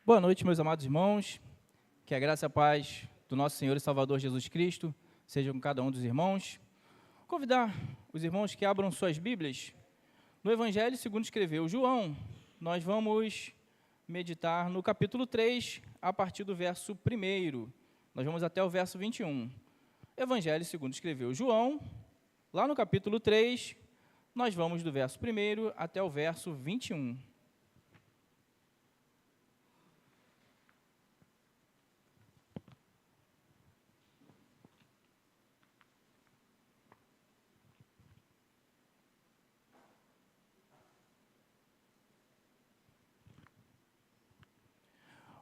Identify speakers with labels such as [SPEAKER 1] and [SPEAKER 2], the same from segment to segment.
[SPEAKER 1] Boa noite, meus amados irmãos. Que a graça e a paz do nosso Senhor e Salvador Jesus Cristo seja com cada um dos irmãos. Convidar os irmãos que abram suas Bíblias. No Evangelho segundo escreveu João, nós vamos meditar no capítulo 3, a partir do verso 1. Nós vamos até o verso 21. Evangelho segundo escreveu João, lá no capítulo 3, nós vamos do verso 1 até o verso 21.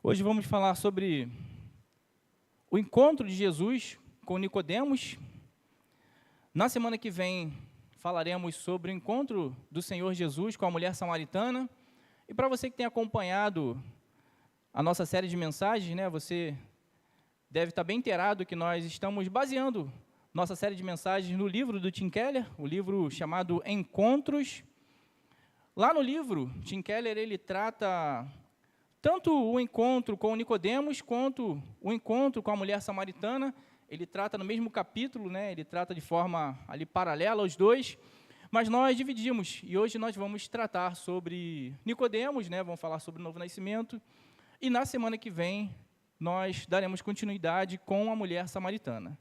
[SPEAKER 1] Hoje vamos falar sobre o encontro de Jesus com Nicodemos. Na semana que vem falaremos sobre o encontro do Senhor Jesus com a mulher samaritana. E para você que tem acompanhado a nossa série de mensagens, você deve estar bem inteirado que nós estamos baseando nossa série de mensagens no livro do Tim Keller, o livro chamado Encontros. Lá no livro, Tim Keller, ele trata tanto o encontro com Nicodemos, quanto o encontro com a mulher samaritana. Ele trata no mesmo capítulo, ele trata de forma ali paralela aos dois, mas nós dividimos, e hoje nós vamos tratar sobre Nicodemos, vamos falar sobre o novo nascimento, e na semana que vem nós daremos continuidade com a mulher samaritana.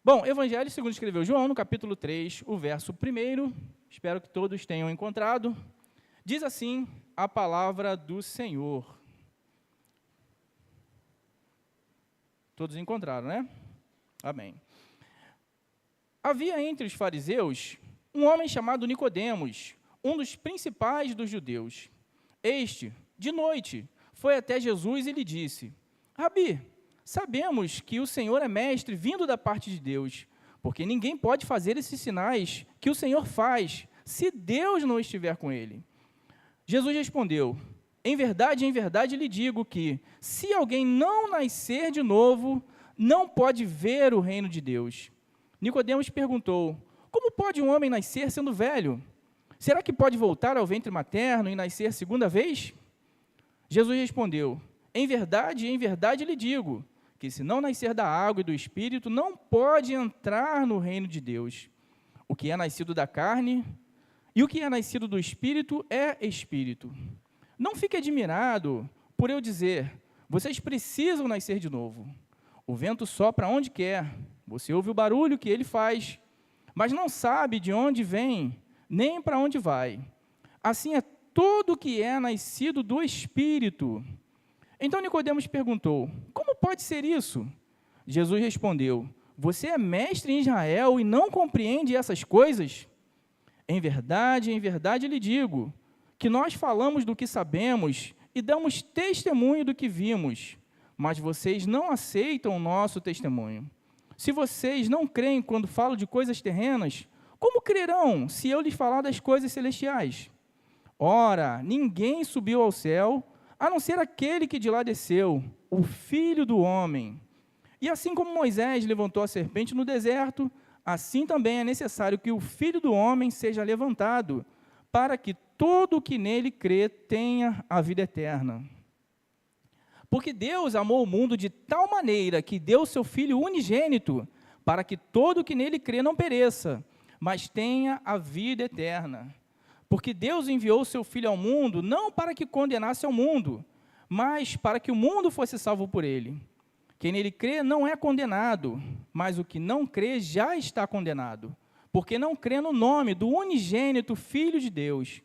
[SPEAKER 1] Bom, Evangelho segundo escreveu João, no capítulo 3, o verso 1, espero que todos tenham encontrado, diz assim a palavra do Senhor. Todos encontraram, né? Amém. Havia entre os fariseus um homem chamado Nicodemos, um dos principais dos judeus. Este, de noite, foi até Jesus e lhe disse: Rabi, sabemos que o Senhor é mestre vindo da parte de Deus, porque ninguém pode fazer esses sinais que o Senhor faz, se Deus não estiver com ele. Jesus respondeu: em verdade lhe digo que, se alguém não nascer de novo, não pode ver o reino de Deus. Nicodemos perguntou: como pode um homem nascer sendo velho? Será que pode voltar ao ventre materno e nascer segunda vez? Jesus respondeu: em verdade lhe digo que, se não nascer da água e do Espírito, não pode entrar no reino de Deus. O que é nascido da carne e o que é nascido do Espírito é Espírito. Não fique admirado por eu dizer: vocês precisam nascer de novo. O vento sopra onde quer, você ouve o barulho que ele faz, mas não sabe de onde vem, nem para onde vai. Assim é todo o que é nascido do Espírito. Então Nicodemos perguntou: como pode ser isso? Jesus respondeu: você é mestre em Israel e não compreende essas coisas? Em verdade lhe digo que nós falamos do que sabemos e damos testemunho do que vimos, mas vocês não aceitam o nosso testemunho. Se vocês não creem quando falo de coisas terrenas, como crerão se eu lhes falar das coisas celestiais? Ora, ninguém subiu ao céu, a não ser aquele que de lá desceu, o Filho do Homem. E assim como Moisés levantou a serpente no deserto, assim também é necessário que o Filho do Homem seja levantado, para que todo o que nele crê tenha a vida eterna. Porque Deus amou o mundo de tal maneira que deu o seu Filho unigênito, para que todo o que nele crê não pereça, mas tenha a vida eterna. Porque Deus enviou o seu Filho ao mundo, não para que condenasse ao mundo, mas para que o mundo fosse salvo por ele. Quem nele crê não é condenado, mas o que não crê já está condenado, porque não crê no nome do unigênito Filho de Deus.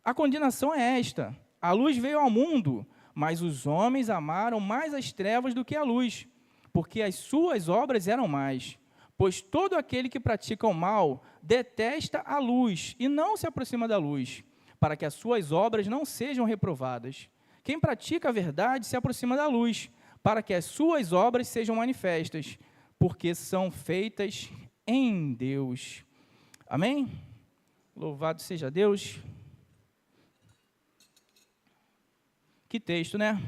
[SPEAKER 1] A condenação é esta: a luz veio ao mundo, mas os homens amaram mais as trevas do que a luz, porque as suas obras eram más. Pois todo aquele que pratica o mal detesta a luz e não se aproxima da luz, para que as suas obras não sejam reprovadas. Quem pratica a verdade se aproxima da luz, para que as suas obras sejam manifestas, porque são feitas em Deus. Amém? Louvado seja Deus. Que texto, né?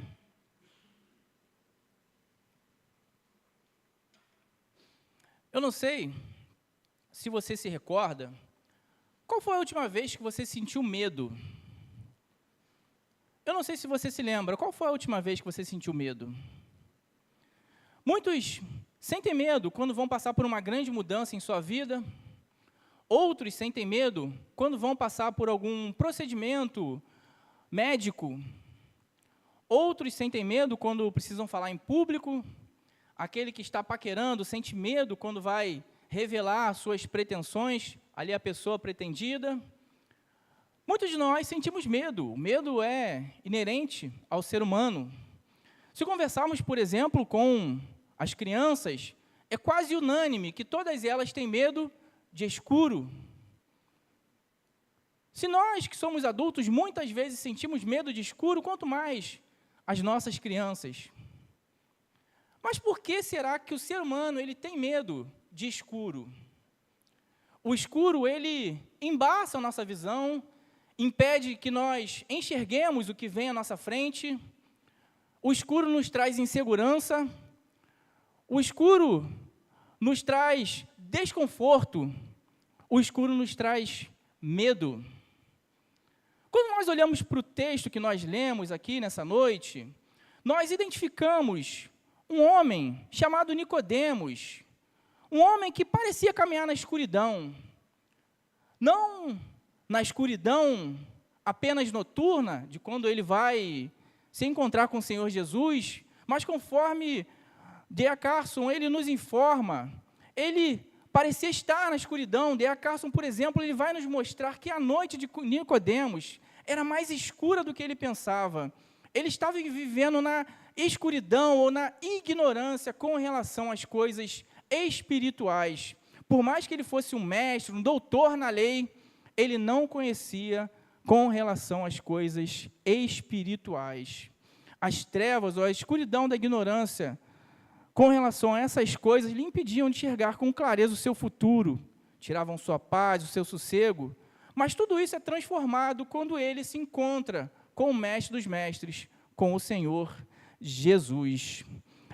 [SPEAKER 1] Eu não sei se você se recorda, qual foi a última vez que você sentiu medo? eu não sei se você se lembra, qual foi a última vez que você sentiu medo? Muitos sentem medo quando vão passar por uma grande mudança em sua vida. Outros sentem medo quando vão passar por algum procedimento médico. Outros sentem medo quando precisam falar em público. Aquele que está paquerando sente medo quando vai revelar suas pretensões, ali a pessoa pretendida. Muitos de nós sentimos medo. O medo é inerente ao ser humano. Se conversarmos, por exemplo, com as crianças, é quase unânime que todas elas têm medo de escuro. Se nós, que somos adultos, muitas vezes sentimos medo de escuro, quanto mais as nossas crianças. Mas por que será que o ser humano ele tem medo de escuro? O escuro, ele embaça a nossa visão, impede que nós enxerguemos o que vem à nossa frente. O escuro nos traz insegurança. O escuro nos traz desconforto. O escuro nos traz medo. Quando nós olhamos para o texto que nós lemos aqui nessa noite, nós identificamos um homem chamado Nicodemos, um homem que parecia caminhar na escuridão, não na escuridão apenas noturna, de quando ele vai se encontrar com o Senhor Jesus, mas conforme D.A. Carson, ele nos informa, ele parecia estar na escuridão. D.A. Carson, por exemplo, ele vai nos mostrar que a noite de Nicodemos era mais escura do que ele pensava. Ele estava vivendo na escuridão ou na ignorância com relação às coisas espirituais. Por mais que ele fosse um mestre, um doutor na lei, ele não conhecia com relação às coisas espirituais. As trevas ou a escuridão da ignorância com relação a essas coisas lhe impediam de enxergar com clareza o seu futuro, tiravam sua paz, o seu sossego. Mas tudo isso é transformado quando ele se encontra com o mestre dos mestres, com o Senhor Jesus.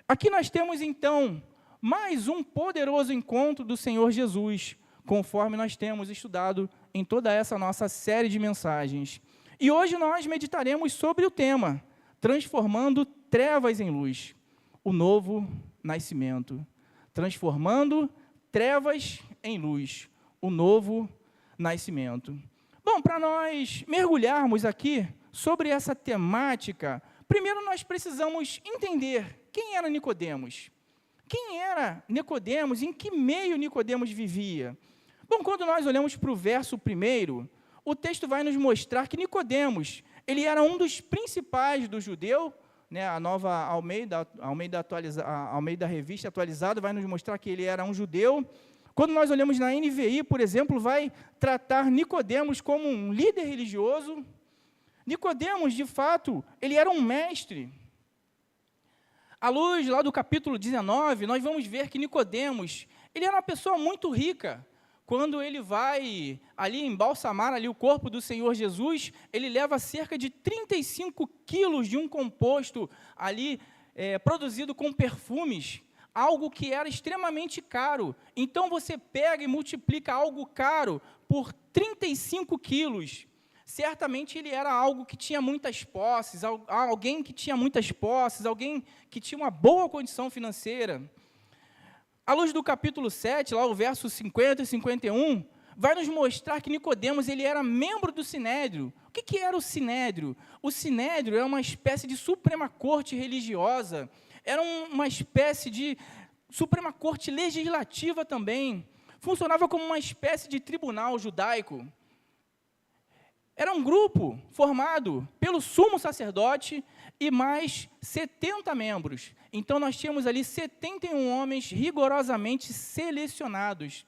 [SPEAKER 1] Aqui nós temos, então, mais um poderoso encontro do Senhor Jesus, conforme nós temos estudado em toda essa nossa série de mensagens. E hoje nós meditaremos sobre o tema, transformando trevas em luz, o novo nascimento. Transformando trevas em luz, o novo nascimento. Bom, para nós mergulharmos aqui sobre essa temática, primeiro nós precisamos entender quem era Nicodemos. Quem era Nicodemos? Em que meio Nicodemos vivia? Bom, quando nós olhamos para o verso 1, o texto vai nos mostrar que Nicodemos, ele era um dos principais do judeu, né, a nova Almeida Revista Atualizada vai nos mostrar que ele era um judeu. Quando nós olhamos na NVI, por exemplo, vai tratar Nicodemos como um líder religioso. Nicodemos, de fato, ele era um mestre. À luz lá do capítulo 19, nós vamos ver que Nicodemos, ele era uma pessoa muito rica. Quando ele vai ali embalsamar ali o corpo do Senhor Jesus, ele leva cerca de 35 quilos de um composto ali produzido com perfumes, algo que era extremamente caro. Então, você pega e multiplica algo caro por 35 quilos. Certamente, ele era algo que tinha muitas posses, alguém que tinha muitas posses, alguém que tinha uma boa condição financeira. À luz do capítulo 7, lá o verso 50 e 51, vai nos mostrar que Nicodemos ele era membro do Sinédrio. O que era o Sinédrio? O Sinédrio é uma espécie de Suprema Corte religiosa, era uma espécie de Suprema Corte legislativa também, funcionava como uma espécie de tribunal judaico. Era um grupo formado pelo sumo sacerdote e mais 70 membros. Então, nós tínhamos ali 71 homens rigorosamente selecionados.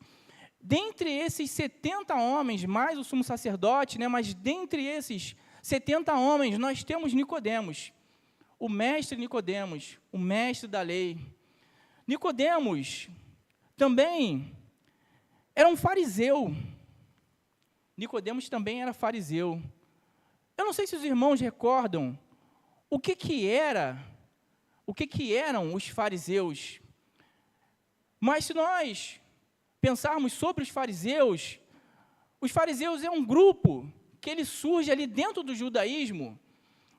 [SPEAKER 1] Dentre esses 70 homens, mais o sumo sacerdote, mas dentre esses 70 homens, nós temos Nicodemos, o mestre Nicodemos, o mestre da lei. Nicodemos também era um fariseu. Nicodemos também era fariseu. Eu não sei se os irmãos recordam o que eram os fariseus. Mas se nós pensarmos sobre os fariseus é um grupo que ele surge ali dentro do judaísmo,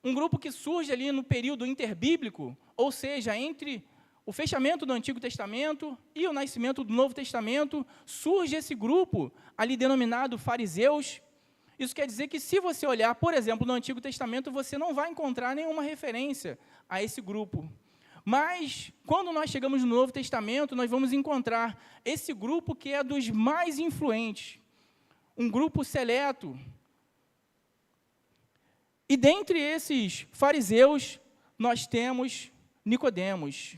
[SPEAKER 1] um grupo que surge ali no período interbíblico, ou seja, entre o fechamento do Antigo Testamento e o nascimento do Novo Testamento, surge esse grupo ali denominado fariseus. Isso quer dizer que, se você olhar, por exemplo, no Antigo Testamento, você não vai encontrar nenhuma referência a esse grupo. Mas, quando nós chegamos no Novo Testamento, nós vamos encontrar esse grupo que é dos mais influentes, um grupo seleto. E dentre esses fariseus, nós temos Nicodemos.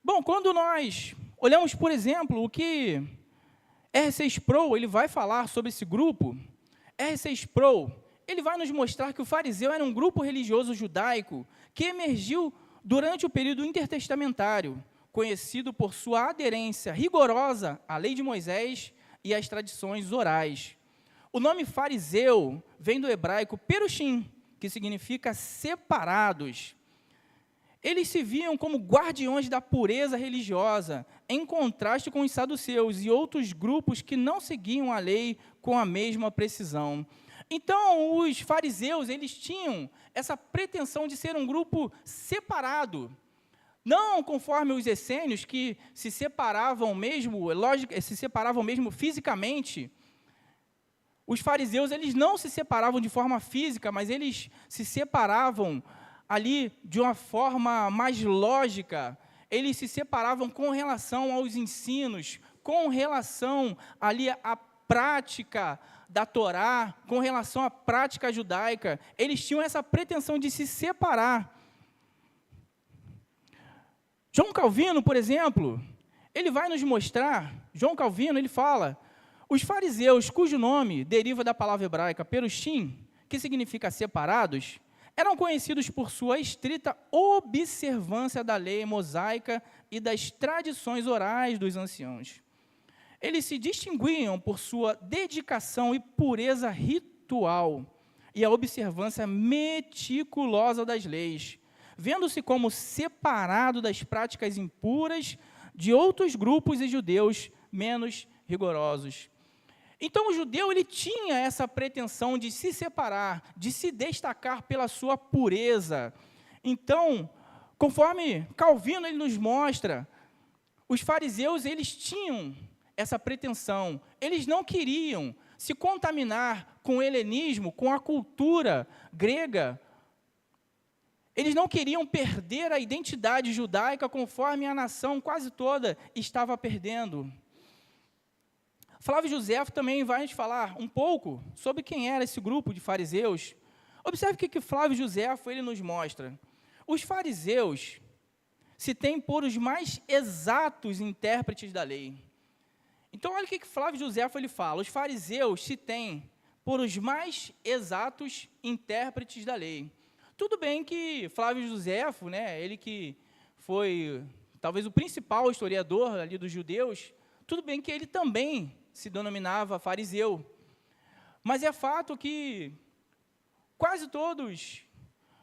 [SPEAKER 1] Bom, quando nós olhamos, por exemplo, o que R.C. Sproul ele vai falar sobre esse grupo, R.C. Sproul ele vai nos mostrar que o fariseu era um grupo religioso judaico que emergiu durante o período intertestamentário, conhecido por sua aderência rigorosa à lei de Moisés e às tradições orais. O nome fariseu vem do hebraico perushim, que significa separados. Eles se viam como guardiões da pureza religiosa, em contraste com os saduceus e outros grupos que não seguiam a lei com a mesma precisão. Então, os fariseus, eles tinham essa pretensão de ser um grupo separado, não conforme os essênios, que se separavam mesmo, se separavam mesmo fisicamente. Os fariseus, eles não se separavam de forma física, mas eles se separavam ali de uma forma mais lógica. Eles se separavam com relação aos ensinos, com relação ali à prática da Torá, com relação à prática judaica. Eles tinham essa pretensão de se separar. João Calvino, por exemplo, ele vai nos mostrar, João Calvino, ele fala: os fariseus, cujo nome deriva da palavra hebraica perushim, que significa separados, eram conhecidos por sua estrita observância da lei mosaica e das tradições orais dos anciãos. Eles se distinguiam por sua dedicação e pureza ritual e a observância meticulosa das leis, vendo-se como separado das práticas impuras de outros grupos e judeus menos rigorosos. Então, o judeu ele tinha essa pretensão de se separar, de se destacar pela sua pureza. Então, conforme Calvino ele nos mostra, os fariseus eles tinham essa pretensão. Eles não queriam se contaminar com o helenismo, com a cultura grega. Eles não queriam perder a identidade judaica conforme a nação quase toda estava perdendo. Flávio Josefo também vai nos falar um pouco sobre quem era esse grupo de fariseus. Observe o que Flávio Josefo ele nos mostra. Os fariseus se têm por os mais exatos intérpretes da lei. Então, olha o que Flávio Josefo ele fala. Os fariseus se têm por os mais exatos intérpretes da lei. Tudo bem que Flávio Josefo, ele que foi talvez o principal historiador ali dos judeus, tudo bem que ele também se denominava fariseu. Mas é fato que quase todos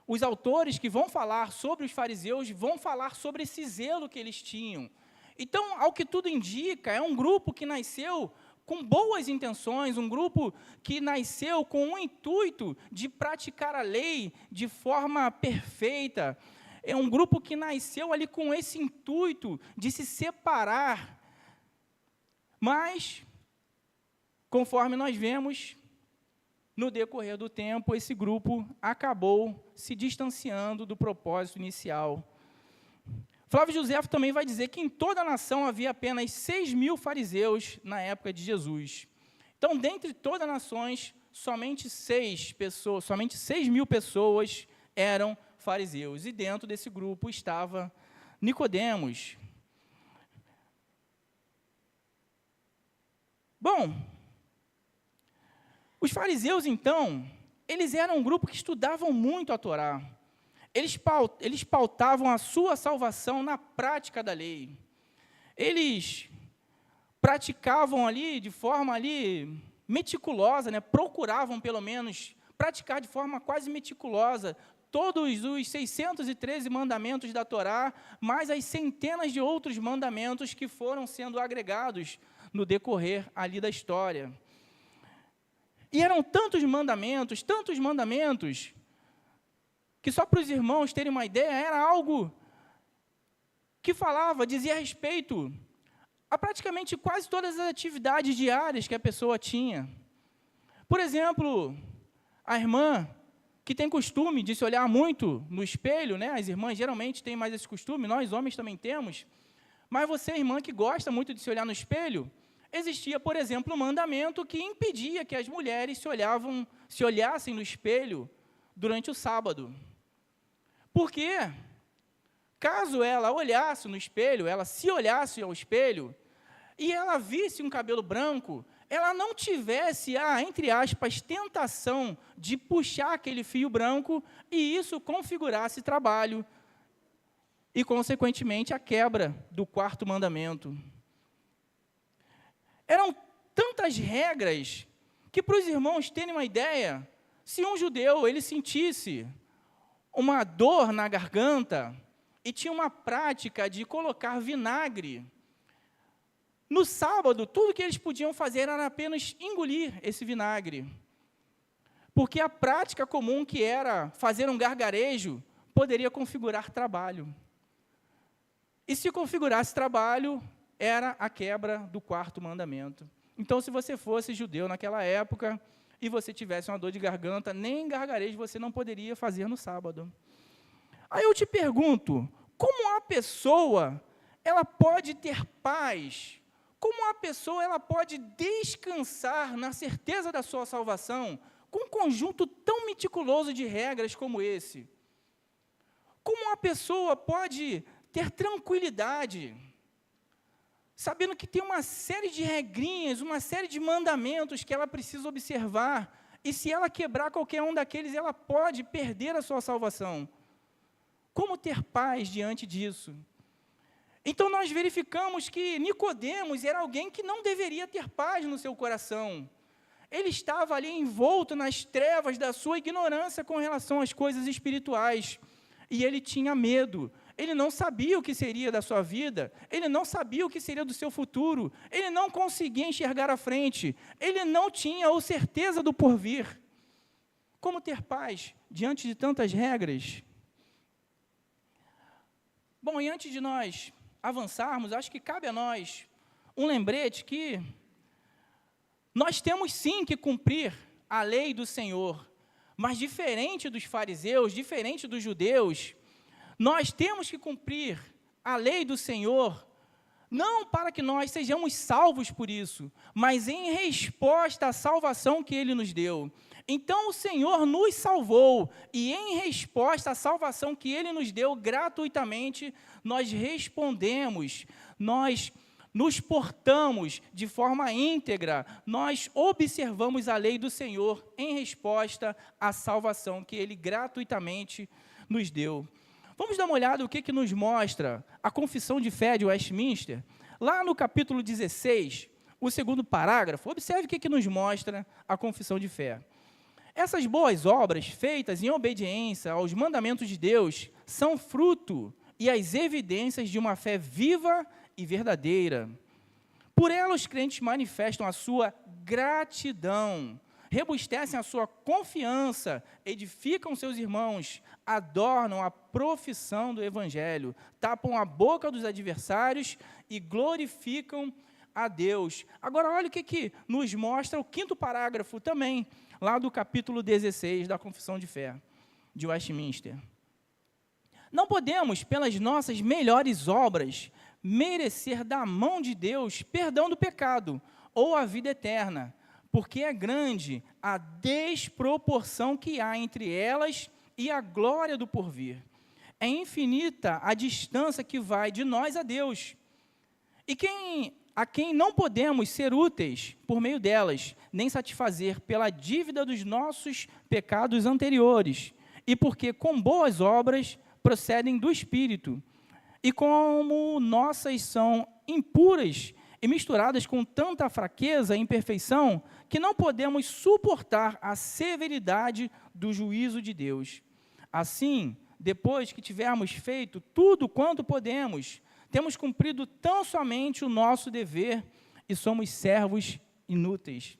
[SPEAKER 1] os autores que vão falar sobre os fariseus vão falar sobre esse zelo que eles tinham. Então, ao que tudo indica, é um grupo que nasceu com boas intenções, um grupo que nasceu com o intuito de praticar a lei de forma perfeita. É um grupo que nasceu ali com esse intuito de se separar. Mas, conforme nós vemos, no decorrer do tempo, esse grupo acabou se distanciando do propósito inicial. Flávio Josefo também vai dizer que em toda a nação havia apenas 6.000 fariseus na época de Jesus. Então, dentre todas as nações, somente 6.000 pessoas eram fariseus. E dentro desse grupo estava Nicodemos. Bom, os fariseus, então, eles eram um grupo que estudavam muito a Torá. Eles pautavam a sua salvação na prática da lei. Eles praticavam ali de forma ali meticulosa, procuravam pelo menos praticar de forma quase meticulosa todos os 613 mandamentos da Torá, mais as centenas de outros mandamentos que foram sendo agregados no decorrer ali da história. E eram tantos mandamentos, que só para os irmãos terem uma ideia, era algo que dizia respeito a praticamente quase todas as atividades diárias que a pessoa tinha. Por exemplo, a irmã que tem costume de se olhar muito no espelho, né? As irmãs geralmente têm mais esse costume, nós homens também temos, mas você, irmã, que gosta muito de se olhar no espelho, existia, por exemplo, um mandamento que impedia que as mulheres se olhassem no espelho durante o sábado. Por quê? Caso ela olhasse no espelho, ela se olhasse ao espelho, e ela visse um cabelo branco, ela não tivesse entre aspas, tentação de puxar aquele fio branco, e isso configurasse trabalho, e, consequentemente, a quebra do 4º mandamento. Eram tantas regras, que para os irmãos terem uma ideia, se um judeu ele sentisse uma dor na garganta, e tinha uma prática de colocar vinagre, no sábado, tudo que eles podiam fazer era apenas engolir esse vinagre. Porque a prática comum, que era fazer um gargarejo, poderia configurar trabalho. E se configurasse trabalho, era a quebra do 4º mandamento. Então, se você fosse judeu naquela época, e você tivesse uma dor de garganta, nem gargarejo você não poderia fazer no sábado. Aí eu te pergunto, como a pessoa ela pode ter paz? Como a pessoa ela pode descansar na certeza da sua salvação com um conjunto tão meticuloso de regras como esse? Como a pessoa pode ter tranquilidade, sabendo que tem uma série de regrinhas, uma série de mandamentos que ela precisa observar, e se ela quebrar qualquer um daqueles, ela pode perder a sua salvação? Como ter paz diante disso? Então, nós verificamos que Nicodemos era alguém que não deveria ter paz no seu coração. Ele estava ali envolto nas trevas da sua ignorância com relação às coisas espirituais. E ele tinha medo. Ele não sabia o que seria da sua vida. Ele não sabia o que seria do seu futuro. Ele não conseguia enxergar à frente. Ele não tinha a certeza do porvir. Como ter paz diante de tantas regras? Bom, e antes de nós avançarmos, acho que cabe a nós um lembrete que nós temos sim que cumprir a lei do Senhor, mas diferente dos fariseus, diferente dos judeus, nós temos que cumprir a lei do Senhor, não para que nós sejamos salvos por isso, mas em resposta à salvação que Ele nos deu. Então, o Senhor nos salvou, e em resposta à salvação que Ele nos deu gratuitamente, nós respondemos, nós nos portamos de forma íntegra, nós observamos a lei do Senhor em resposta à salvação que Ele gratuitamente nos deu. Vamos dar uma olhada o que nos mostra a Confissão de Fé de Westminster. Lá no capítulo 16, o 2º parágrafo, observe o que nos mostra a Confissão de Fé. Essas boas obras, feitas em obediência aos mandamentos de Deus, são fruto e as evidências de uma fé viva e verdadeira. Por ela, os crentes manifestam a sua gratidão, robustecem a sua confiança, edificam seus irmãos, adornam a profissão do Evangelho, tapam a boca dos adversários e glorificam a Deus. Agora, olha o que nos mostra o 5º parágrafo também, lá do capítulo 16 da Confissão de Fé de Westminster. Não podemos, pelas nossas melhores obras, merecer da mão de Deus perdão do pecado ou a vida eterna, porque é grande a desproporção que há entre elas e a glória do porvir. É infinita a distância que vai de nós a Deus. E a quem não podemos ser úteis por meio delas, nem satisfazer pela dívida dos nossos pecados anteriores, e porque com boas obras procedem do Espírito, e como nossas são impuras e misturadas com tanta fraqueza e imperfeição, que não podemos suportar a severidade do juízo de Deus. Assim, depois que tivermos feito tudo quanto podemos, temos cumprido tão somente o nosso dever e somos servos inúteis.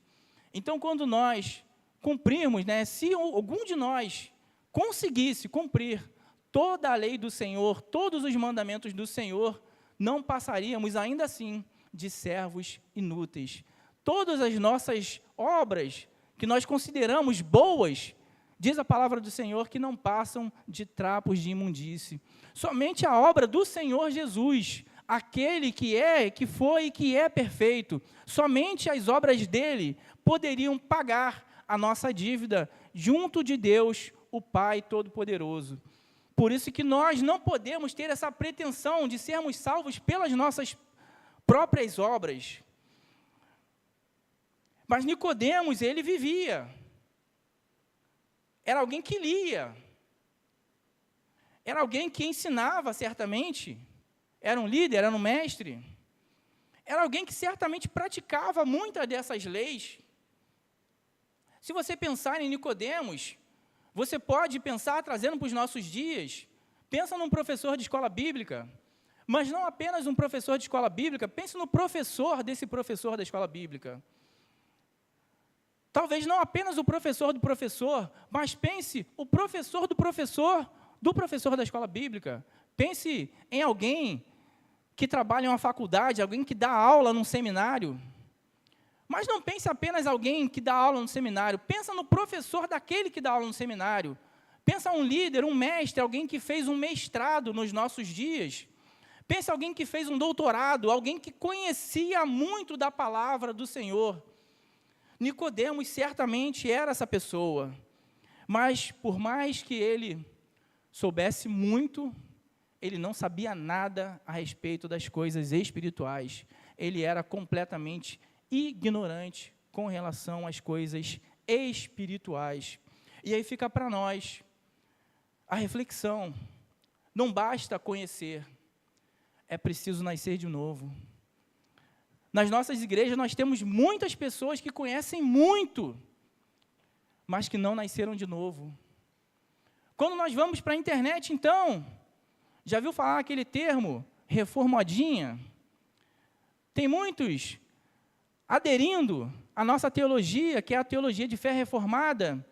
[SPEAKER 1] Então, quando nós cumprirmos, né, se algum de nós conseguisse cumprir toda a lei do Senhor, todos os mandamentos do Senhor, não passaríamos ainda assim de servos inúteis. Todas as nossas obras que nós consideramos boas, diz a palavra do Senhor, que não passam de trapos de imundície. Somente a obra do Senhor Jesus, aquele que é, que foi e que é perfeito, somente as obras dele poderiam pagar a nossa dívida junto de Deus, o Pai Todo-Poderoso. Por isso que nós não podemos ter essa pretensão de sermos salvos pelas nossas próprias obras. Mas Nicodemos, ele vivia. Era alguém que lia. Era alguém que ensinava, certamente. Era um líder, era um mestre. Era alguém que certamente praticava muitas dessas leis. Se você pensar em Nicodemos, você pode pensar, trazendo para os nossos dias, pensa num professor de escola bíblica, mas não apenas um professor de escola bíblica, pense no professor desse professor da escola bíblica. Talvez não apenas o professor do professor, mas pense o professor do professor da escola bíblica. Pense em alguém que trabalha em uma faculdade, alguém que dá aula num seminário. Mas não pense apenas em alguém que dá aula no seminário. Pensa no professor daquele que dá aula no seminário. Pensa um líder, um mestre, alguém que fez um mestrado nos nossos dias. Pensa alguém que fez um doutorado, alguém que conhecia muito da palavra do Senhor. Nicodemos certamente era essa pessoa, mas por mais que ele soubesse muito, ele não sabia nada a respeito das coisas espirituais. Ele era completamente ignorante com relação às coisas espirituais. E aí fica para nós a reflexão. Não basta conhecer, é preciso nascer de novo. Nas nossas igrejas, nós temos muitas pessoas que conhecem muito, mas que não nasceram de novo. Quando nós vamos para a internet, então, já viu falar aquele termo, reformadinha? Tem muitos aderindo à nossa teologia, que é a teologia de fé reformada,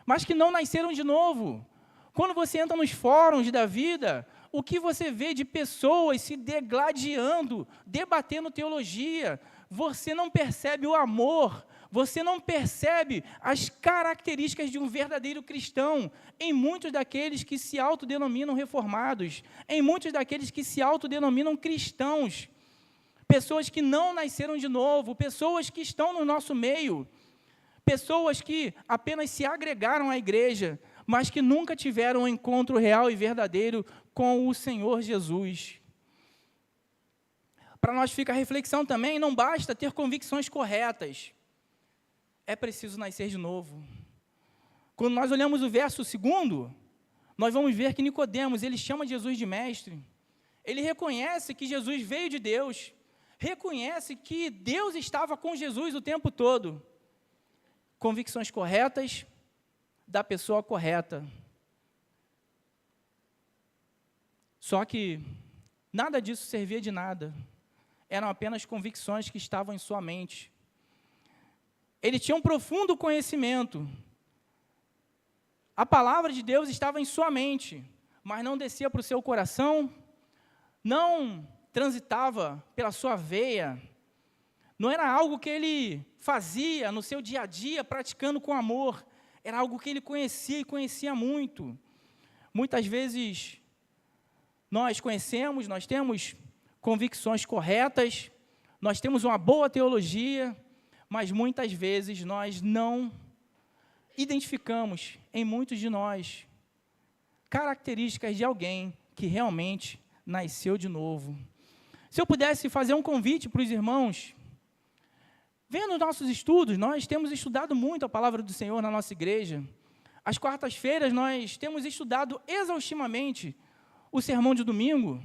[SPEAKER 1] mas que não nasceram de novo. Quando você entra nos fóruns da vida, o que você vê de pessoas se degladiando, debatendo teologia, você não percebe o amor, você não percebe as características de um verdadeiro cristão em muitos daqueles que se autodenominam reformados, em muitos daqueles que se autodenominam cristãos, pessoas que não nasceram de novo, pessoas que estão no nosso meio, pessoas que apenas se agregaram à igreja, mas que nunca tiveram um encontro real e verdadeiro com o Senhor Jesus. Para nós fica a reflexão também, não basta ter convicções corretas, é preciso nascer de novo. Quando nós olhamos o verso 2, nós vamos ver que Nicodemos, ele chama Jesus de mestre, ele reconhece que Jesus veio de Deus, reconhece que Deus estava com Jesus o tempo todo. Convicções corretas, da pessoa correta. Só que nada disso servia de nada. Eram apenas convicções que estavam em sua mente. Ele tinha um profundo conhecimento. A palavra de Deus estava em sua mente, mas não descia para o seu coração, não transitava pela sua veia, não era algo que ele fazia no seu dia a dia, praticando com amor. Era algo que ele conhecia e conhecia muito. Muitas vezes nós conhecemos, nós temos convicções corretas, nós temos uma boa teologia, mas muitas vezes nós não identificamos em muitos de nós características de alguém que realmente nasceu de novo. Se eu pudesse fazer um convite para os irmãos, vendo os nossos estudos, nós temos estudado muito a palavra do Senhor na nossa igreja. Às quartas-feiras, nós temos estudado exaustivamente o sermão de domingo.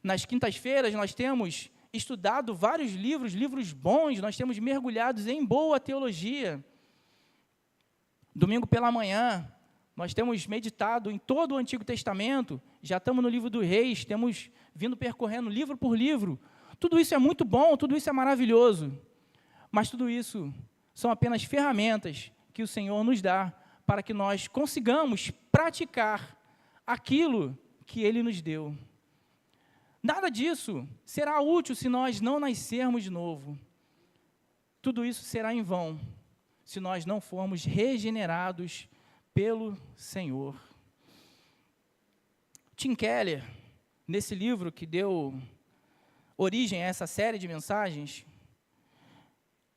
[SPEAKER 1] Nas quintas-feiras, nós temos estudado vários livros bons, nós temos mergulhados em boa teologia. Domingo pela manhã, nós temos meditado em todo o Antigo Testamento, já estamos no livro dos Reis, temos vindo percorrendo livro por livro. Tudo isso é muito bom, tudo isso é maravilhoso. Mas tudo isso são apenas ferramentas que o Senhor nos dá para que nós consigamos praticar aquilo que Ele nos deu. Nada disso será útil se nós não nascermos de novo. Tudo isso será em vão se nós não formos regenerados pelo Senhor. Tim Keller, nesse livro que deu origem a essa série de mensagens,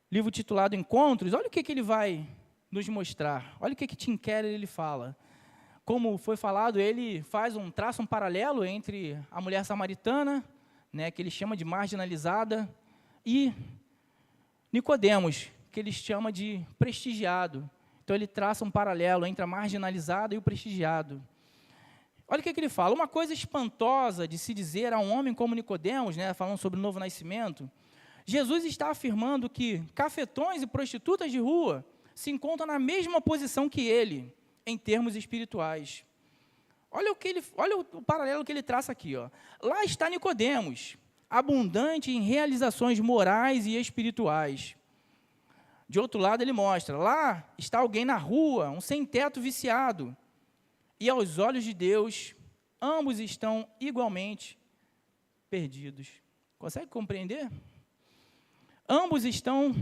[SPEAKER 1] livro titulado Encontros, olha o que ele vai nos mostrar. Olha o que Tim Keller ele fala. Como foi falado, ele traça um paralelo entre a mulher samaritana, né, que ele chama de marginalizada, e Nicodemos, que ele chama de prestigiado. Então, ele traça um paralelo entre a marginalizada e o prestigiado. Olha o que ele fala. Uma coisa espantosa de se dizer a um homem como Nicodemos, né, falando sobre o novo nascimento, Jesus está afirmando que cafetões e prostitutas de rua se encontram na mesma posição que ele, em termos espirituais. Olha o paralelo que ele traça aqui. Ó. Lá está Nicodemos, abundante em realizações morais e espirituais. De outro lado, ele mostra, lá está alguém na rua, um sem-teto viciado. E aos olhos de Deus, ambos estão igualmente perdidos. Consegue compreender? Ambos estão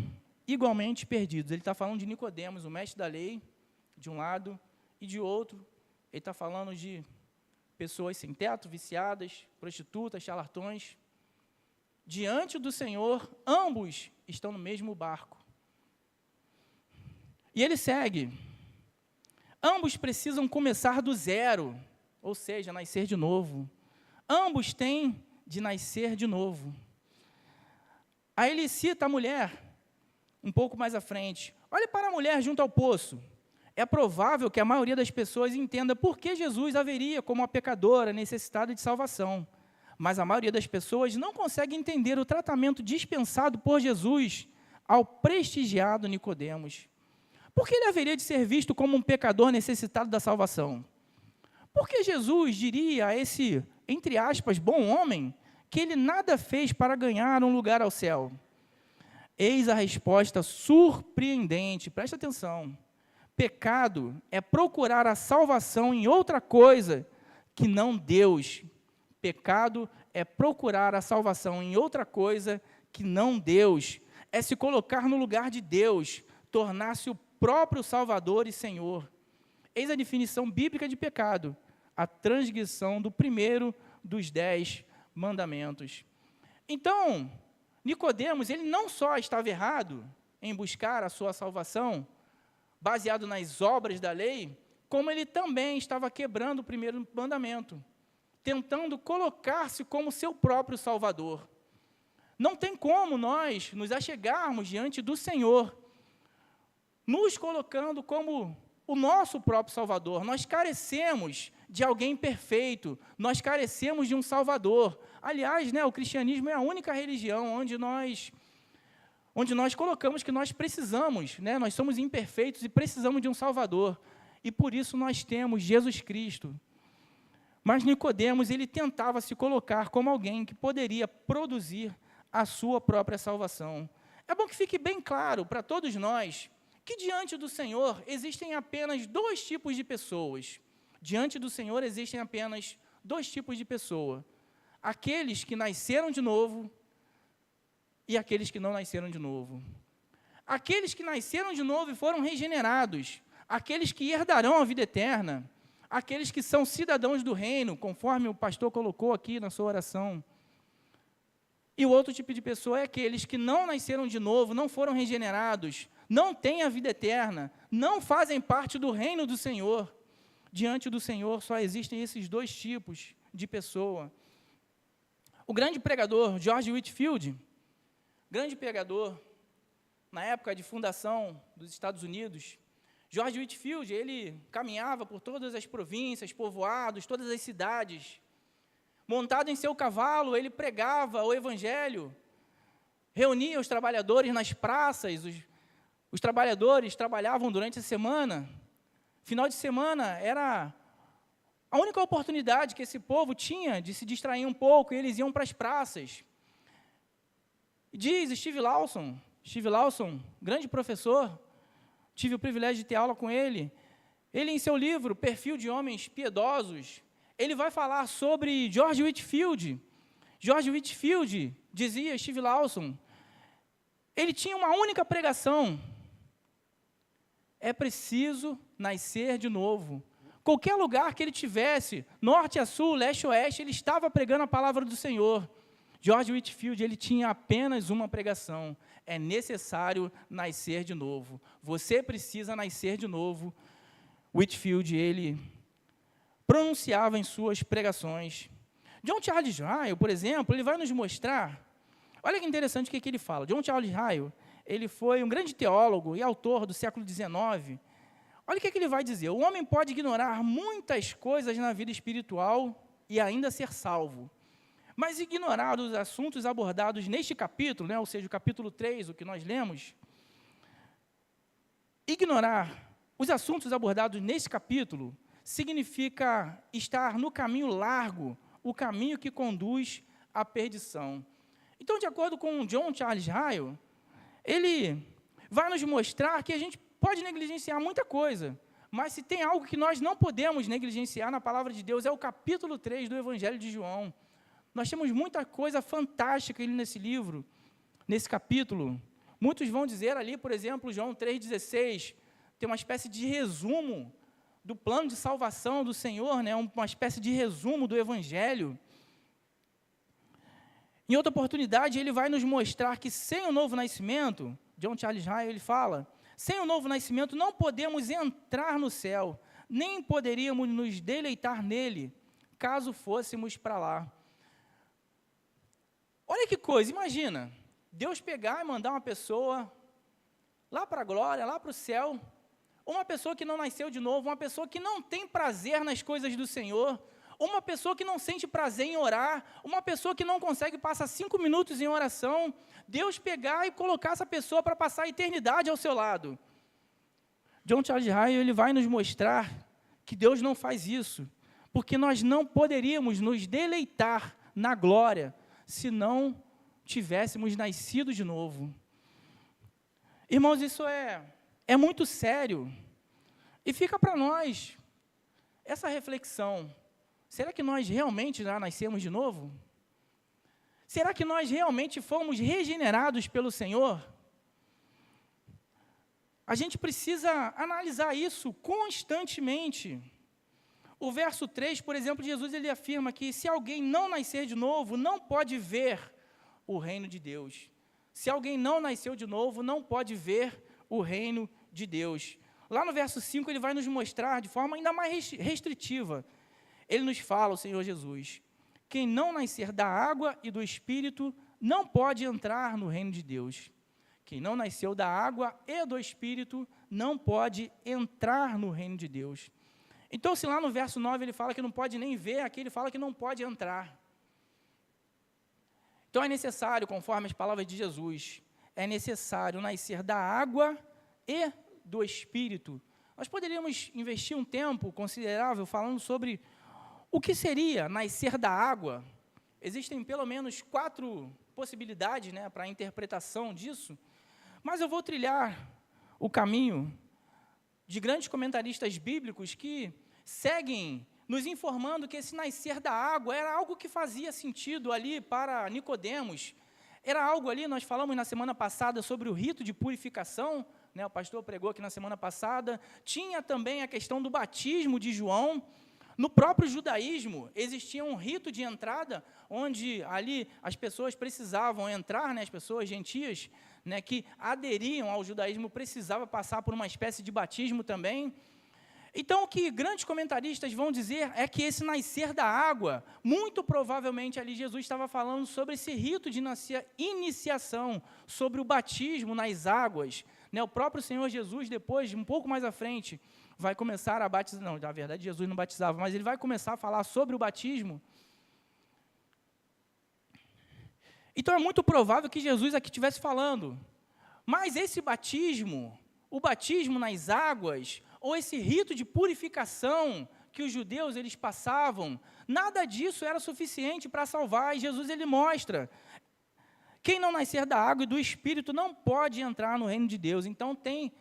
[SPEAKER 1] igualmente perdidos. Ele está falando de Nicodemos, o mestre da lei, de um lado, e de outro, ele está falando de pessoas sem teto, viciadas, prostitutas, charlatões. Diante do Senhor, ambos estão no mesmo barco. E ele segue. Ambos precisam começar do zero, ou seja, nascer de novo. Ambos têm de nascer de novo. Aí ele cita a mulher, um pouco mais à frente. Olhe para a mulher junto ao poço. É provável que a maioria das pessoas entenda por que Jesus haveria como uma pecadora necessitada de salvação. Mas a maioria das pessoas não consegue entender o tratamento dispensado por Jesus ao prestigiado Nicodemos. Por que ele haveria de ser visto como um pecador necessitado da salvação? Por que Jesus diria a esse, entre aspas, bom homem, que ele nada fez para ganhar um lugar ao céu? Eis a resposta surpreendente, presta atenção. Pecado é procurar a salvação em outra coisa que não Deus. Pecado é procurar a salvação em outra coisa que não Deus. É se colocar no lugar de Deus, tornar-se o próprio Salvador e Senhor. Eis a definição bíblica de pecado, a transgressão do primeiro dos 10 mandamentos. Então, Nicodemos, ele não só estava errado em buscar a sua salvação, baseado nas obras da lei, como ele também estava quebrando o primeiro mandamento, tentando colocar-se como seu próprio Salvador. Não tem como nós nos achegarmos diante do Senhor, nos colocando como o nosso próprio Salvador. Nós carecemos de alguém perfeito, nós carecemos de um Salvador. Aliás, né, o cristianismo é a única religião onde nós colocamos que nós precisamos, né, nós somos imperfeitos e precisamos de um Salvador. E por isso nós temos Jesus Cristo. Mas Nicodemos, ele tentava se colocar como alguém que poderia produzir a sua própria salvação. É bom que fique bem claro para todos nós que diante do Senhor existem apenas dois tipos de pessoas. Diante do Senhor existem apenas dois tipos de pessoa. Aqueles que nasceram de novo e aqueles que não nasceram de novo. Aqueles que nasceram de novo e foram regenerados, aqueles que herdarão a vida eterna, aqueles que são cidadãos do reino, conforme o pastor colocou aqui na sua oração. E o outro tipo de pessoa é aqueles que não nasceram de novo, não foram regenerados, não têm a vida eterna, não fazem parte do reino do Senhor. Diante do Senhor só existem esses dois tipos de pessoa. O grande pregador George Whitefield, grande pregador na época de fundação dos Estados Unidos, George Whitefield, ele caminhava por todas as províncias, povoados, todas as cidades. Montado em seu cavalo, ele pregava o evangelho, reunia os trabalhadores nas praças, os trabalhadores trabalhavam durante a semana. Final de semana era a única oportunidade que esse povo tinha de se distrair um pouco, e eles iam para as praças. Diz Steve Lawson, grande professor tive o privilégio de ter aula com ele. Ele, em seu livro, Perfil de Homens Piedosos, ele vai falar sobre George Whitefield. George Whitefield, dizia Steve Lawson, ele tinha uma única pregação: é preciso nascer de novo. Qualquer lugar que ele tivesse, norte a sul, leste a oeste, ele estava pregando a palavra do Senhor. George Whitefield, ele tinha apenas uma pregação: é necessário nascer de novo. Você precisa nascer de novo. Whitefield, ele pronunciava em suas pregações. John Charles Ryle, por exemplo, ele vai nos mostrar, olha que interessante o que ele fala. John Charles Ryle, ele foi um grande teólogo e autor do século XIX. Olha o que ele vai dizer: o homem pode ignorar muitas coisas na vida espiritual e ainda ser salvo. Mas ignorar os assuntos abordados neste capítulo, ou seja, o capítulo 3, o que nós lemos, ignorar os assuntos abordados neste capítulo significa estar no caminho largo, o caminho que conduz à perdição. Então, de acordo com John Charles Ryle, ele vai nos mostrar que a gente pode negligenciar muita coisa, mas se tem algo que nós não podemos negligenciar na palavra de Deus, é o capítulo 3 do Evangelho de João. Nós temos muita coisa fantástica ali nesse livro, nesse capítulo. Muitos vão dizer ali, por exemplo, João 3,16, tem uma espécie de resumo do plano de salvação do Senhor, uma espécie de resumo do Evangelho. Em outra oportunidade, ele vai nos mostrar que sem o novo nascimento, John Charles Ryle, ele fala, sem o novo nascimento não podemos entrar no céu, nem poderíamos nos deleitar nele, caso fôssemos para lá. Olha que coisa, imagina, Deus pegar e mandar uma pessoa lá para a glória, lá para o céu, uma pessoa que não nasceu de novo, uma pessoa que não tem prazer nas coisas do Senhor, uma pessoa que não sente prazer em orar, uma pessoa que não consegue passar 5 minutos em oração, Deus pegar e colocar essa pessoa para passar a eternidade ao seu lado. John Charles Ryle, ele vai nos mostrar que Deus não faz isso, porque nós não poderíamos nos deleitar na glória se não tivéssemos nascido de novo. Irmãos, isso é muito sério. E fica para nós essa reflexão: será que nós realmente já nascemos de novo? Será que nós realmente fomos regenerados pelo Senhor? A gente precisa analisar isso constantemente. O verso 3, por exemplo, Jesus ele afirma que se alguém não nascer de novo, não pode ver o reino de Deus. Se alguém não nasceu de novo, não pode ver o reino de Deus. Lá no verso 5, ele vai nos mostrar de forma ainda mais restritiva. Ele nos fala, o Senhor Jesus: quem não nascer da água e do Espírito não pode entrar no reino de Deus. Quem não nasceu da água e do Espírito não pode entrar no reino de Deus. Então, se lá no verso 9 ele fala que não pode nem ver, aqui ele fala que não pode entrar. Então, é necessário, conforme as palavras de Jesus, é necessário nascer da água e do Espírito. Nós poderíamos investir um tempo considerável falando sobre o que seria nascer da água. Existem pelo menos 4 possibilidades, para a interpretação disso, mas eu vou trilhar o caminho de grandes comentaristas bíblicos que seguem nos informando que esse nascer da água era algo que fazia sentido ali para Nicodemos. Era algo ali, nós falamos na semana passada sobre o rito de purificação, o pastor pregou aqui na semana passada. Tinha também a questão do batismo de João. No próprio judaísmo, existia um rito de entrada, onde ali as pessoas precisavam entrar, as pessoas gentias, que aderiam ao judaísmo, precisavam passar por uma espécie de batismo também. Então, o que grandes comentaristas vão dizer é que esse nascer da água, muito provavelmente ali Jesus estava falando sobre esse rito de iniciação, sobre o batismo nas águas. O próprio Senhor Jesus, depois, um pouco mais à frente, vai começar a batizar. Não, na verdade, Jesus não batizava, mas ele vai começar a falar sobre o batismo. Então, é muito provável que Jesus aqui estivesse falando. Mas esse batismo, o batismo nas águas, ou esse rito de purificação que os judeus eles passavam, nada disso era suficiente para salvar. E Jesus ele mostra: quem não nascer da água e do Espírito não pode entrar no reino de Deus. Então, tem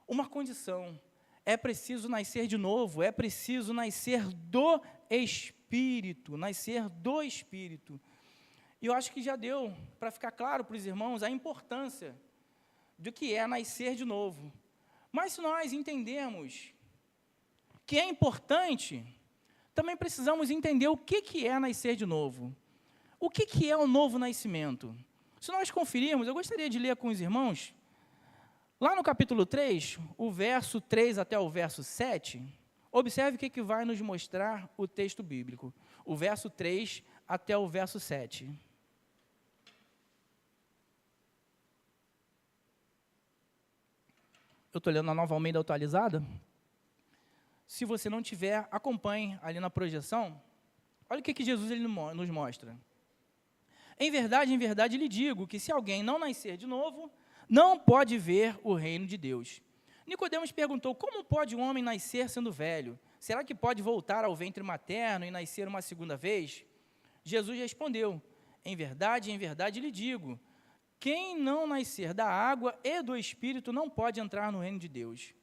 [SPEAKER 1] uma condição. É preciso nascer de novo, é preciso nascer do Espírito, nascer do Espírito. E eu acho que já deu para ficar claro para os irmãos a importância do que é nascer de novo. Mas se nós entendemos que é importante, também precisamos entender o que é nascer de novo. O que é o novo nascimento? Se nós conferirmos, eu gostaria de ler com os irmãos, lá no capítulo 3, o verso 3 até o verso 7, observe o que vai nos mostrar o texto bíblico. O verso 3 até o verso 7. Eu estou lendo a Nova Almeida atualizada. Se você não tiver, acompanhe ali na projeção. Olha o que Jesus ele nos mostra. Em verdade lhe digo que se alguém não nascer de novo, não pode ver o reino de Deus. Nicodemos perguntou, como pode um homem nascer sendo velho? Será que pode voltar ao ventre materno e nascer uma segunda vez? Jesus respondeu, em verdade lhe digo, quem não nascer da água e do Espírito não pode entrar no reino de Deus.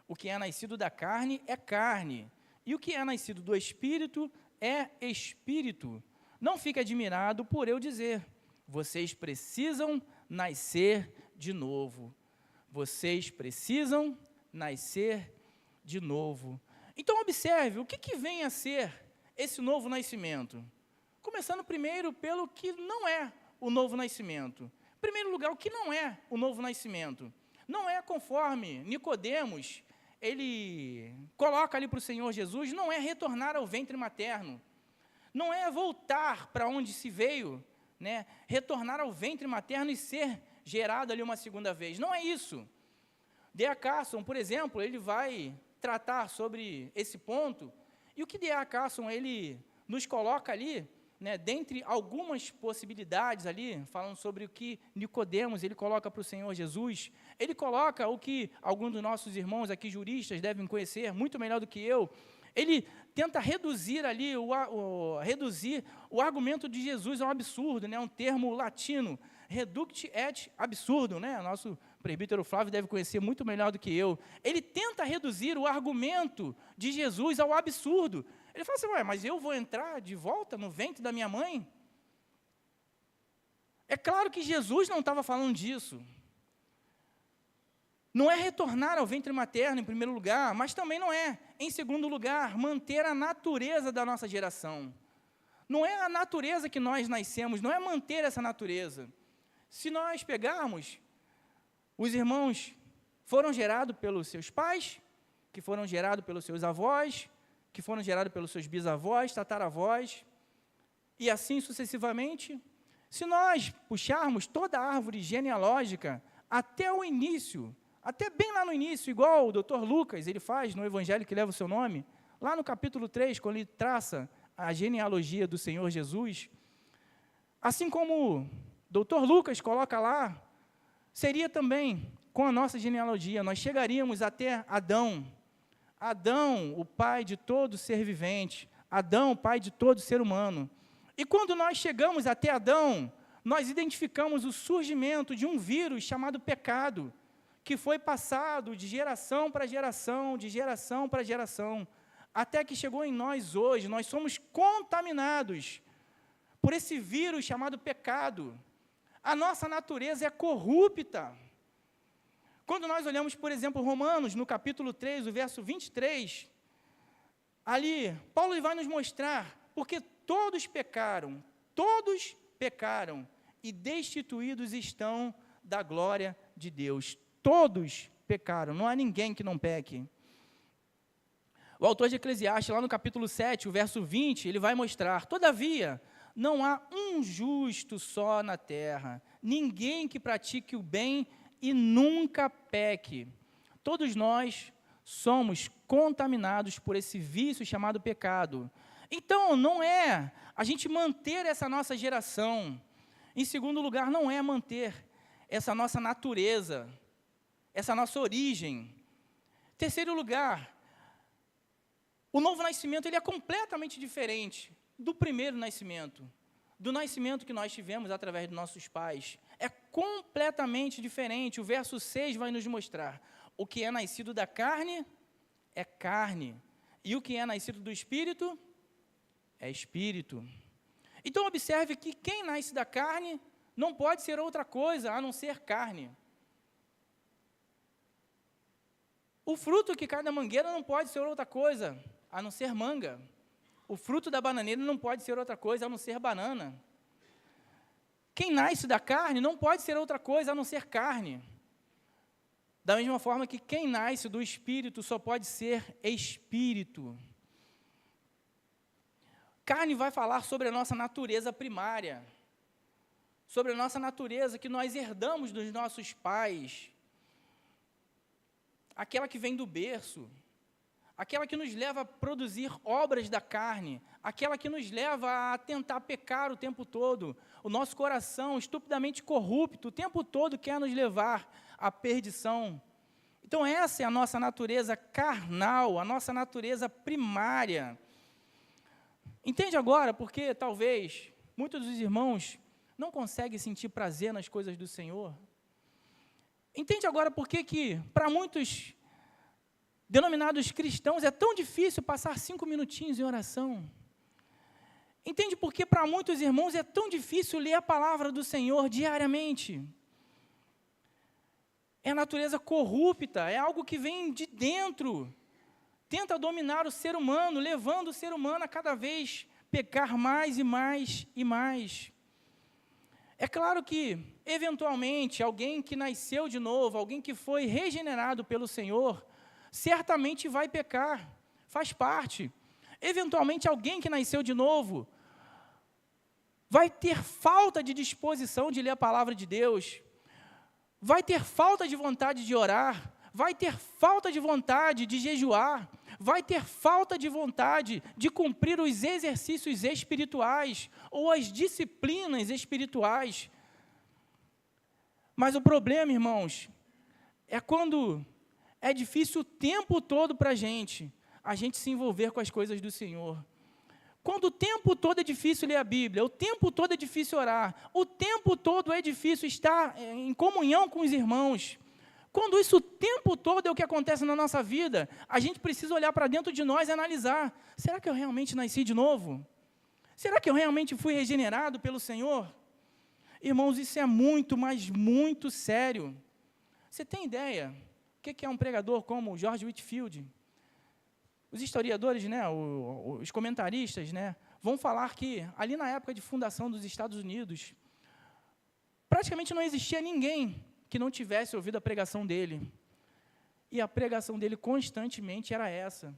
[SPEAKER 1] O que é nascido da carne é carne, e o que é nascido do Espírito é Espírito. Não fique admirado por eu dizer, vocês precisam nascer de novo. Vocês precisam nascer de novo. Então, observe, o que vem a ser esse novo nascimento? Começando primeiro pelo que não é o novo nascimento. Em primeiro lugar, o que não é o novo nascimento? Não é conforme Nicodemos, ele coloca ali para o Senhor Jesus, não é retornar ao ventre materno. Não é voltar para onde se veio, né? Retornar ao ventre materno e ser gerado ali uma segunda vez. Não é isso. D.A. Carson, por exemplo, ele vai tratar sobre esse ponto, e o que D.A. Carson, ele nos coloca ali, né, dentre algumas possibilidades ali, falando sobre o que Nicodemos, ele coloca para o Senhor Jesus, ele coloca o que alguns dos nossos irmãos aqui, juristas, devem conhecer muito melhor do que eu, ele tenta reduzir ali, reduzir o argumento de Jesus a um absurdo, né, um termo latino, reducti et absurdum, né, nosso presbítero Flávio deve conhecer muito melhor do que eu, ele tenta reduzir o argumento de Jesus ao absurdo. Ele fala assim, ué, mas eu vou entrar de volta no ventre da minha mãe? É claro que Jesus não estava falando disso. Não é retornar ao ventre materno, em primeiro lugar, mas também não é, em segundo lugar, manter a natureza da nossa geração. Não é a natureza que nós nascemos, não é manter essa natureza. Se nós pegarmos, os irmãos foram gerados pelos seus pais, que foram gerados pelos seus avós, que foram gerados pelos seus bisavós, tataravós, e assim sucessivamente. Se nós puxarmos toda a árvore genealógica até o início, até bem lá no início, igual o Dr. Lucas, ele faz no Evangelho que leva o seu nome, lá no capítulo 3, quando ele traça a genealogia do Senhor Jesus, assim como o Dr. Lucas coloca lá, seria também com a nossa genealogia, nós chegaríamos até Adão. Adão, o pai de todo ser vivente, Adão, o pai de todo ser humano. E quando nós chegamos até Adão, nós identificamos o surgimento de um vírus chamado pecado, que foi passado de geração para geração, de geração para geração, até que chegou em nós hoje. Nós somos contaminados por esse vírus chamado pecado. A nossa natureza é corrupta. Quando nós olhamos, por exemplo, Romanos, no capítulo 3, o verso 23, ali, Paulo vai nos mostrar, porque todos pecaram, e destituídos estão da glória de Deus. Todos pecaram, não há ninguém que não peque. O autor de Eclesiastes, lá no capítulo 7, o verso 20, ele vai mostrar, todavia, não há um justo só na terra, ninguém que pratique o bem e nunca peque. Todos nós somos contaminados por esse vício chamado pecado. Então, não é a gente manter essa nossa geração. Em segundo lugar, não é manter essa nossa natureza, essa nossa origem. Terceiro lugar, o novo nascimento ele é completamente diferente do primeiro nascimento, do nascimento que nós tivemos através dos nossos pais. É completamente diferente. O verso 6 vai nos mostrar: o que é nascido da carne é carne, e o que é nascido do Espírito é Espírito. Então, observe que quem nasce da carne não pode ser outra coisa a não ser carne. O fruto que cai da mangueira não pode ser outra coisa a não ser manga. O fruto da bananeira não pode ser outra coisa a não ser banana. Quem nasce da carne não pode ser outra coisa a não ser carne. Da mesma forma que quem nasce do Espírito só pode ser Espírito. Carne vai falar sobre a nossa natureza primária, sobre a nossa natureza que nós herdamos dos nossos pais, aquela que vem do berço, aquela que nos leva a produzir obras da carne, aquela que nos leva a tentar pecar o tempo todo. O nosso coração, estupidamente corrupto, o tempo todo quer nos levar à perdição. Então, essa é a nossa natureza carnal, a nossa natureza primária. Entende agora porque, talvez, muitos dos irmãos não conseguem sentir prazer nas coisas do Senhor? Entende agora por que para muitos denominados cristãos é tão difícil passar 5 minutinhos em oração? Entende por que para muitos irmãos é tão difícil ler a palavra do Senhor diariamente? É a natureza corrupta, é algo que vem de dentro, tenta dominar o ser humano, levando o ser humano a cada vez pecar mais e mais e mais. É claro que, eventualmente, alguém que nasceu de novo, alguém que foi regenerado pelo Senhor, certamente vai pecar, faz parte. Eventualmente, alguém que nasceu de novo vai ter falta de disposição de ler a palavra de Deus, vai ter falta de vontade de orar, vai ter falta de vontade de jejuar, vai ter falta de vontade de cumprir os exercícios espirituais ou as disciplinas espirituais. Mas o problema, irmãos, é quando é difícil o tempo todo para a gente se envolver com as coisas do Senhor. Quando o tempo todo é difícil ler a Bíblia, o tempo todo é difícil orar, o tempo todo é difícil estar em comunhão com os irmãos. Quando isso o tempo todo é o que acontece na nossa vida, a gente precisa olhar para dentro de nós e analisar: será que eu realmente nasci de novo? Será que eu realmente fui regenerado pelo Senhor? Irmãos, isso é muito, mas muito sério. Você tem ideia o que é um pregador como George Whitefield? Os historiadores, os comentaristas, vão falar que, ali na época de fundação dos Estados Unidos, praticamente não existia ninguém que não tivesse ouvido a pregação dele. E a pregação dele constantemente era essa: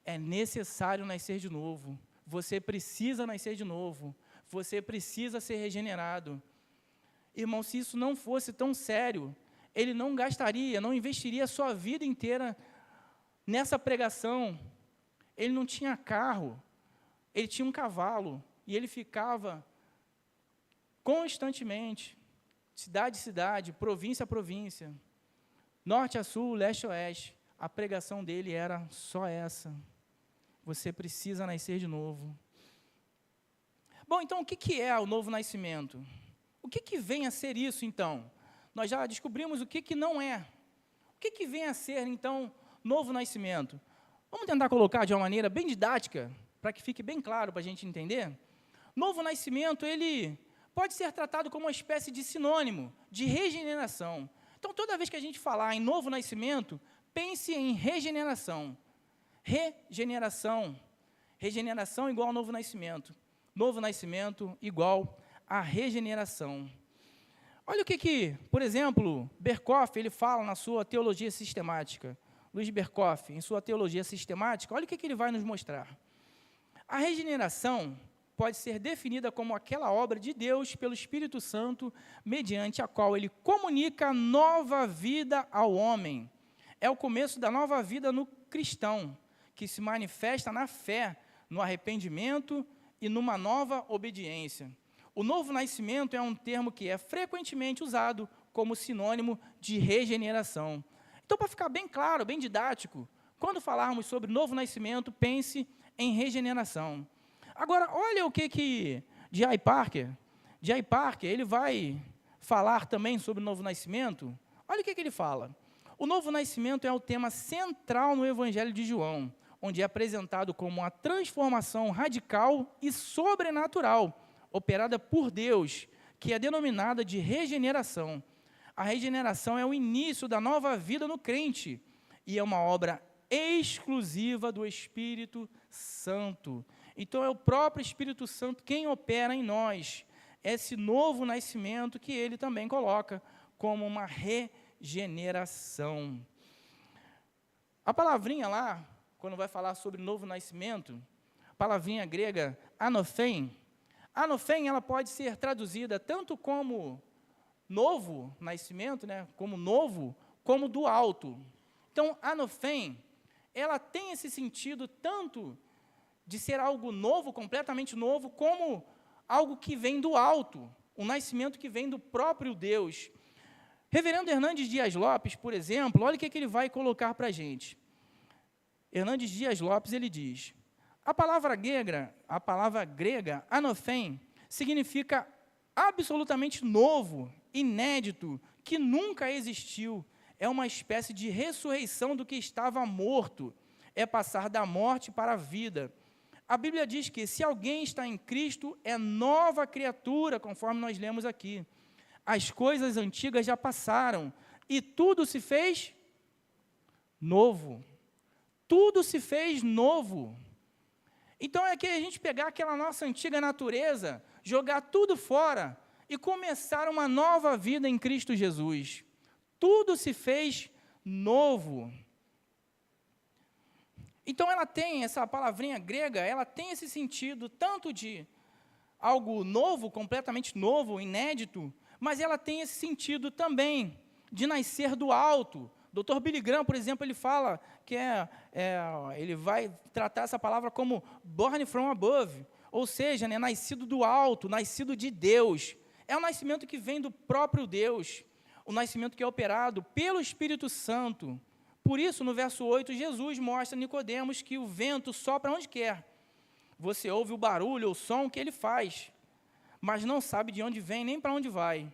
[SPEAKER 1] é necessário nascer de novo, você precisa nascer de novo, você precisa ser regenerado. Irmão, se isso não fosse tão sério, ele não gastaria, não investiria a sua vida inteira nessa pregação. Ele não tinha carro, ele tinha um cavalo, e ele ficava constantemente, cidade a cidade, província a província, norte a sul, leste a oeste. A pregação dele era só essa: você precisa nascer de novo. Bom, então o que é o novo nascimento? O que vem a ser isso, então? Nós já descobrimos o que não é. O que vem a ser, então, novo nascimento? Vamos tentar colocar de uma maneira bem didática, para que fique bem claro para a gente entender. Novo nascimento, ele pode ser tratado como uma espécie de sinônimo de regeneração. Então, toda vez que a gente falar em novo nascimento, pense em regeneração. Regeneração. Regeneração igual ao novo nascimento. Novo nascimento igual a regeneração. Olha o que, por exemplo, Berkhof, ele fala na sua teologia sistemática. Luiz Berkhof, em sua teologia sistemática, olha o que ele vai nos mostrar. A regeneração pode ser definida como aquela obra de Deus pelo Espírito Santo, mediante a qual ele comunica nova vida ao homem. É o começo da nova vida no cristão, que se manifesta na fé, no arrependimento e numa nova obediência. O novo nascimento é um termo que é frequentemente usado como sinônimo de regeneração. Então, para ficar bem claro, bem didático, quando falarmos sobre novo nascimento, pense em regeneração. Agora, olha o que J.I. Parker, ele vai falar também sobre o novo nascimento, olha o que ele fala. O novo nascimento é o tema central no Evangelho de João, onde é apresentado como uma transformação radical e sobrenatural, operada por Deus, que é denominada de regeneração. A regeneração é o início da nova vida no crente, e é uma obra exclusiva do Espírito Santo. Então é o próprio Espírito Santo quem opera em nós esse novo nascimento, que ele também coloca como uma regeneração. A palavrinha lá, quando vai falar sobre novo nascimento, a palavrinha grega anofém, ela pode ser traduzida tanto como novo nascimento, né, como novo, como do alto. Então, anofém, ela tem esse sentido tanto de ser algo novo, completamente novo, como algo que vem do alto, um nascimento que vem do próprio Deus. Reverendo Hernandes Dias Lopes, por exemplo, olha o que ele vai colocar para a gente. Hernandes Dias Lopes, ele diz, a palavra grega, anofém, significa absolutamente novo, inédito, que nunca existiu. É uma espécie de ressurreição do que estava morto. É passar da morte para a vida. A Bíblia diz que se alguém está em Cristo, é nova criatura, conforme nós lemos aqui. As coisas antigas já passaram e tudo se fez novo. Tudo se fez novo. Então é que a gente pegar aquela nossa antiga natureza, jogar tudo fora e começar uma nova vida em Cristo Jesus. Tudo se fez novo. Então ela tem, essa palavrinha grega, ela tem esse sentido tanto de algo novo, completamente novo, inédito, mas ela tem esse sentido também de nascer do alto. Dr. Billy Graham, por exemplo, ele fala que ele vai tratar essa palavra como born from above, ou seja, né, nascido do alto, nascido de Deus. É um nascimento que vem do próprio Deus, o nascimento que é operado pelo Espírito Santo. Por isso, no verso 8, Jesus mostra a Nicodemos que o vento sopra onde quer. Você ouve o barulho, o som que ele faz, mas não sabe de onde vem nem para onde vai.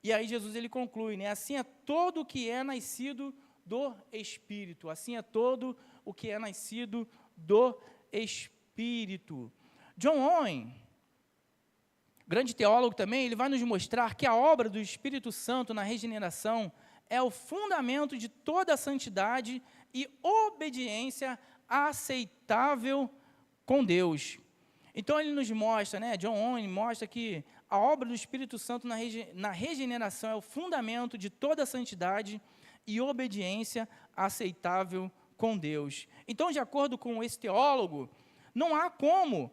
[SPEAKER 1] E aí Jesus ele conclui, né? Assim é todo o que é nascido do Espírito. Assim é todo o que é nascido do Espírito. John Owen, grande teólogo também, ele vai nos mostrar que a obra do Espírito Santo na regeneração é o fundamento de toda a santidade e obediência aceitável com Deus. Então ele nos mostra, né, John Owen mostra que a obra do Espírito Santo na regeneração é o fundamento de toda a santidade e obediência aceitável com Deus. Então, de acordo com esse teólogo, não há como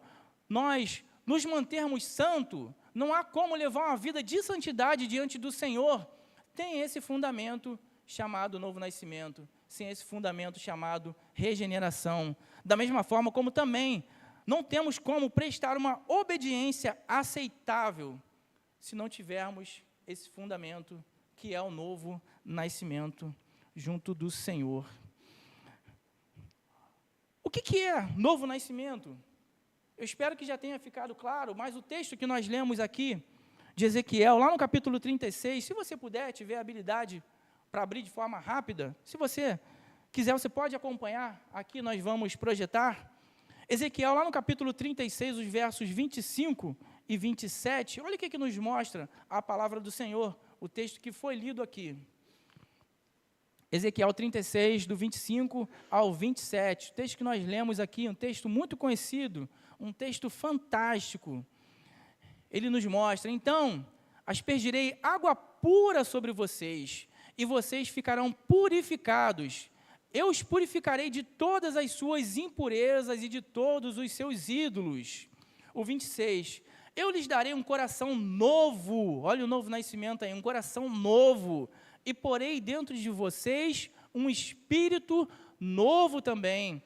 [SPEAKER 1] nós nos mantermos santos, não há como levar uma vida de santidade diante do Senhor, tem esse fundamento chamado novo nascimento, sem esse fundamento chamado regeneração. Da mesma forma como também não temos como prestar uma obediência aceitável se não tivermos esse fundamento que é o novo nascimento junto do Senhor. O que é novo nascimento? Eu espero que já tenha ficado claro, mas o texto que nós lemos aqui, de Ezequiel, lá no capítulo 36, se você puder, tiver habilidade para abrir de forma rápida, se você quiser, você pode acompanhar, aqui nós vamos projetar, Ezequiel, lá no capítulo 36, os versos 25 e 27, olha o que nos mostra a palavra do Senhor, o texto que foi lido aqui. Ezequiel 36, do 25 ao 27, o texto que nós lemos aqui, um texto muito conhecido, um texto fantástico. Ele nos mostra, então, aspergirei água pura sobre vocês, e vocês ficarão purificados. Eu os purificarei de todas as suas impurezas e de todos os seus ídolos. O 26, eu lhes darei um coração novo, olha o novo nascimento aí, um coração novo, e porei dentro de vocês um espírito novo também.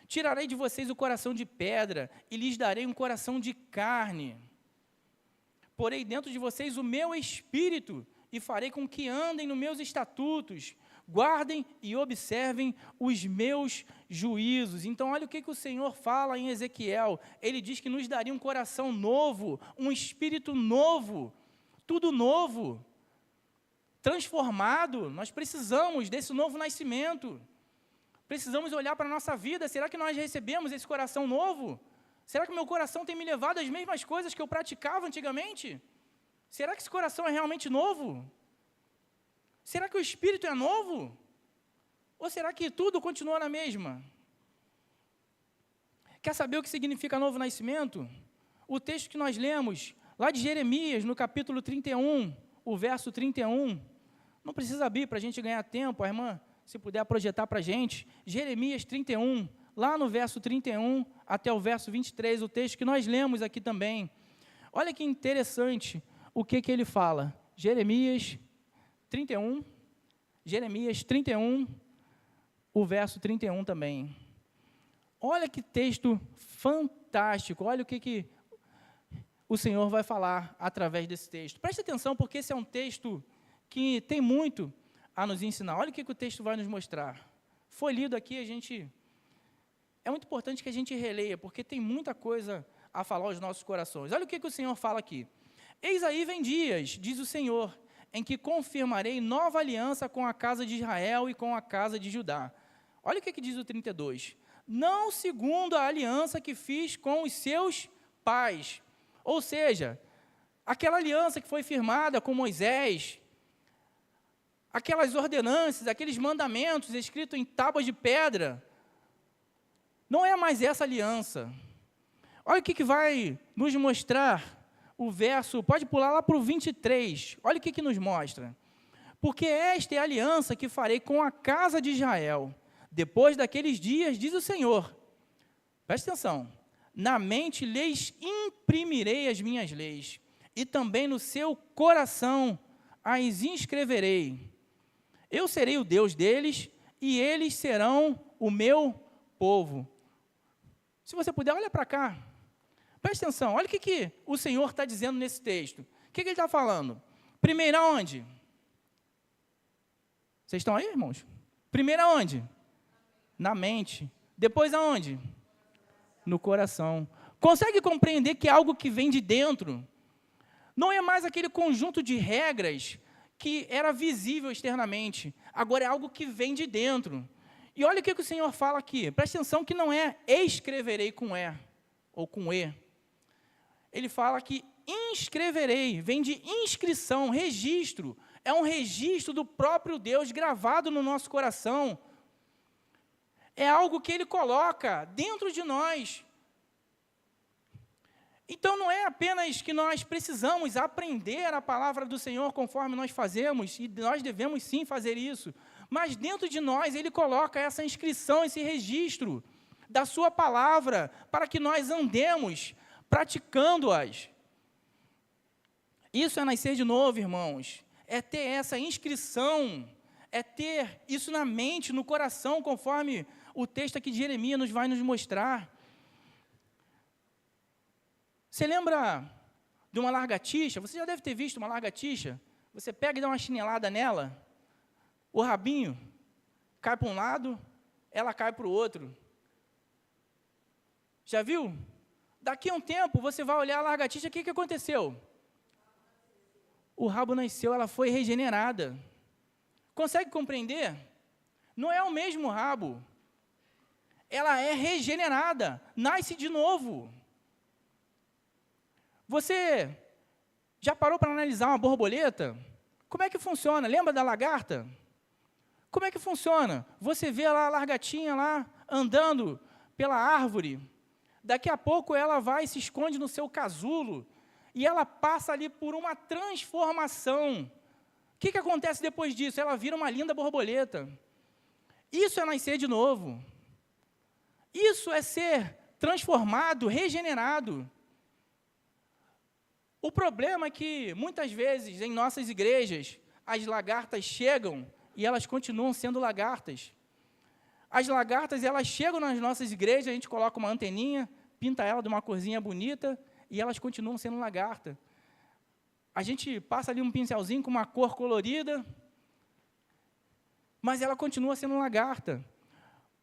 [SPEAKER 1] Tirarei de vocês o coração de pedra, e lhes darei um coração de carne. Porei dentro de vocês o meu espírito, e farei com que andem nos meus estatutos, guardem e observem os meus juízos. Então, olha o que o Senhor fala em Ezequiel. Ele diz que nos daria um coração novo, um espírito novo, tudo novo. transformado, nós precisamos desse novo nascimento. Precisamos olhar para a nossa vida. Será que nós recebemos esse coração novo? Será que o meu coração tem me levado às mesmas coisas que eu praticava antigamente? Será que esse coração é realmente novo? Será que o espírito é novo? Ou será que tudo continua na mesma? Quer saber o que significa novo nascimento? O texto que nós lemos, lá de Jeremias, no capítulo 31, o verso 31, não precisa abrir para a gente ganhar tempo, a irmã, se puder projetar para a gente, Jeremias 31, lá no verso 31 até o verso 23, o texto que nós lemos aqui também. Olha que interessante o que ele fala. Jeremias 31, o verso 31 também. Olha que texto fantástico, olha o que o Senhor vai falar através desse texto. Preste atenção, porque esse é um texto que tem muito a nos ensinar. Olha o que o texto vai nos mostrar. Foi lido aqui, é muito importante que a gente releia, porque tem muita coisa a falar aos nossos corações. Olha o que o Senhor fala aqui. Eis aí vem dias, diz o Senhor, em que confirmarei nova aliança com a casa de Israel e com a casa de Judá. Olha o que diz o 32. Não segundo a aliança que fiz com os seus pais. Ou seja, aquela aliança que foi firmada com Moisés, aquelas ordenanças, aqueles mandamentos escritos em tábuas de pedra, não é mais essa aliança. Olha o que vai nos mostrar o verso, pode pular lá para o 23, olha o que nos mostra. Porque esta é a aliança que farei com a casa de Israel, depois daqueles dias, diz o Senhor. Presta atenção. Na mente lhes imprimirei as minhas leis, e também no seu coração as inscreverei. Eu serei o Deus deles, e eles serão o meu povo. Se você puder, olha para cá. Presta atenção, olha o que o Senhor está dizendo nesse texto. O que ele está falando? Primeiro aonde? Vocês estão aí, irmãos? Primeiro aonde? Na mente. Depois aonde? No coração. Consegue compreender que é algo que vem de dentro? Não é mais aquele conjunto de regras que era visível externamente. Agora é algo que vem de dentro. E olha o que o Senhor fala aqui. Presta atenção que não é escreverei com E, ou com E. Ele fala que inscreverei, vem de inscrição, registro. É um registro do próprio Deus gravado no nosso coração. É algo que Ele coloca dentro de nós. Então, não é apenas que nós precisamos aprender a palavra do Senhor conforme nós fazemos, e nós devemos sim fazer isso, mas dentro de nós Ele coloca essa inscrição, esse registro da sua palavra, para que nós andemos praticando-as. Isso é nascer de novo, irmãos. É ter essa inscrição, é ter isso na mente, no coração, conforme o texto aqui de Jeremias vai nos mostrar. Você lembra de uma lagartixa? Você já deve ter visto uma lagartixa. Você pega e dá uma chinelada nela, o rabinho cai para um lado, ela cai para o outro. Já viu? Daqui a um tempo, você vai olhar a lagartixa, o que aconteceu? O rabo nasceu, ela foi regenerada. Consegue compreender? Não é o mesmo rabo. Ela é regenerada, nasce de novo. Você já parou para analisar uma borboleta? Como é que funciona? Lembra da lagarta? Como é que funciona? Você vê lá a lagartinha lá, andando pela árvore. Daqui a pouco ela vai e se esconde no seu casulo, e ela passa ali por uma transformação. O que acontece depois disso? Ela vira uma linda borboleta. Isso é nascer de novo. Isso é ser transformado, regenerado. O problema é que, muitas vezes, em nossas igrejas, as lagartas chegam e elas continuam sendo lagartas. As lagartas, elas chegam nas nossas igrejas, a gente coloca uma anteninha, pinta ela de uma corzinha bonita, e elas continuam sendo lagarta. A gente passa ali um pincelzinho com uma cor colorida, mas ela continua sendo lagarta.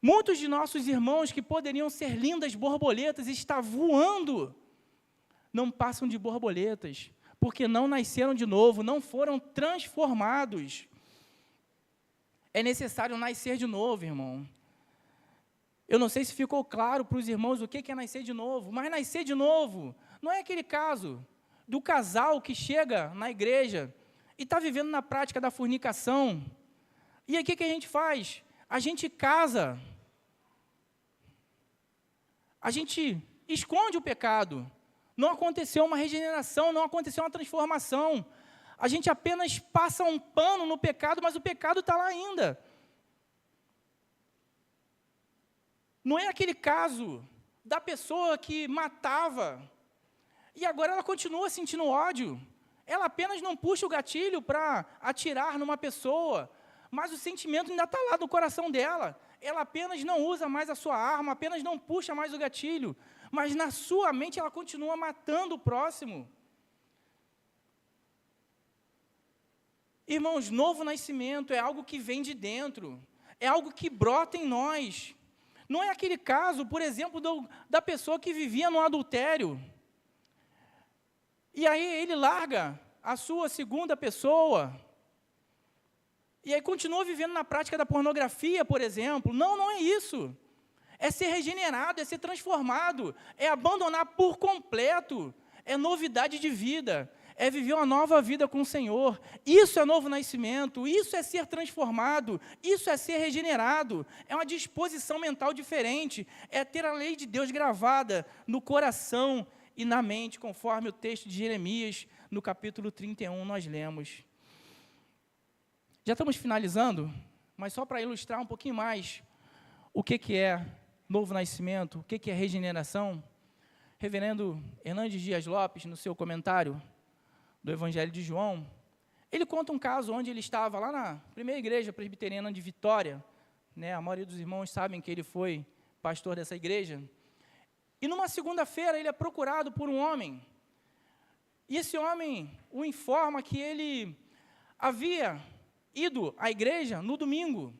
[SPEAKER 1] Muitos de nossos irmãos que poderiam ser lindas borboletas estão voando, não passam de borboletas, porque não nasceram de novo, não foram transformados. É necessário nascer de novo, irmão. Eu não sei se ficou claro para os irmãos o que é nascer de novo, mas nascer de novo não é aquele caso do casal que chega na igreja e está vivendo na prática da fornicação. E aí o que a gente faz? A gente casa, a gente esconde o pecado. Não aconteceu uma regeneração, não aconteceu uma transformação. A gente apenas passa um pano no pecado, mas o pecado está lá ainda. Não é aquele caso da pessoa que matava e agora ela continua sentindo ódio. Ela apenas não puxa o gatilho para atirar numa pessoa, mas o sentimento ainda está lá no coração dela. Ela apenas não usa mais a sua arma, apenas não puxa mais o gatilho, mas na sua mente ela continua matando o próximo. Irmãos, novo nascimento é algo que vem de dentro, é algo que brota em nós. Não é aquele caso, por exemplo, da pessoa que vivia no adultério. E aí ele larga a sua segunda pessoa. E aí continua vivendo na prática da pornografia, por exemplo. Não, não é isso. É ser regenerado, é ser transformado, é abandonar por completo, é novidade de vida, é viver uma nova vida com o Senhor. Isso é novo nascimento, isso é ser transformado, isso é ser regenerado, é uma disposição mental diferente, é ter a lei de Deus gravada no coração e na mente, conforme o texto de Jeremias, no capítulo 31, nós lemos. Já estamos finalizando, mas só para ilustrar um pouquinho mais o que é novo nascimento, o que é regeneração, reverendo Hernandes Dias Lopes, no seu comentário do Evangelho de João, ele conta um caso onde ele estava lá na primeira igreja presbiteriana de Vitória, a maioria dos irmãos sabem que ele foi pastor dessa igreja, e numa segunda-feira ele é procurado por um homem, e esse homem o informa que ele havia ido à igreja no domingo,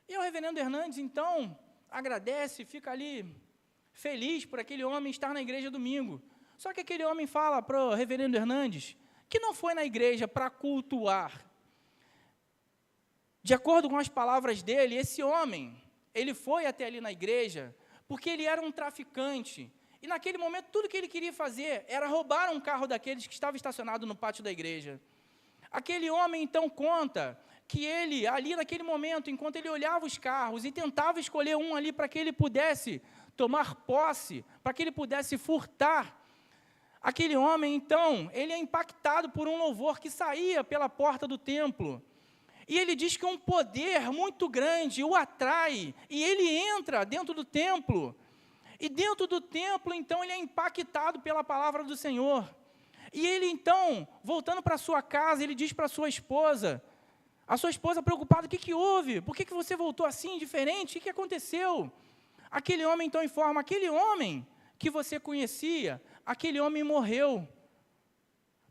[SPEAKER 1] e o reverendo Hernandes, então, agradece, fica ali feliz por aquele homem estar na igreja domingo. Só que aquele homem fala para o reverendo Hernandes que não foi na igreja para cultuar. De acordo com as palavras dele, esse homem, ele foi até ali na igreja porque ele era um traficante. E naquele momento, tudo que ele queria fazer era roubar um carro daqueles que estava estacionado no pátio da igreja. Aquele homem, então, conta que ele, ali naquele momento, enquanto ele olhava os carros e tentava escolher um ali para que ele pudesse tomar posse, para que ele pudesse furtar, aquele homem, então, ele é impactado por um louvor que saía pela porta do templo. E ele diz que um poder muito grande o atrai, e ele entra dentro do templo. E dentro do templo, então, ele é impactado pela palavra do Senhor. E ele, então, voltando para sua casa, ele diz para sua esposa, a sua esposa preocupada, o que houve? Por que você voltou assim, diferente? O que aconteceu? Aquele homem, então, informa, aquele homem que você conhecia, aquele homem morreu.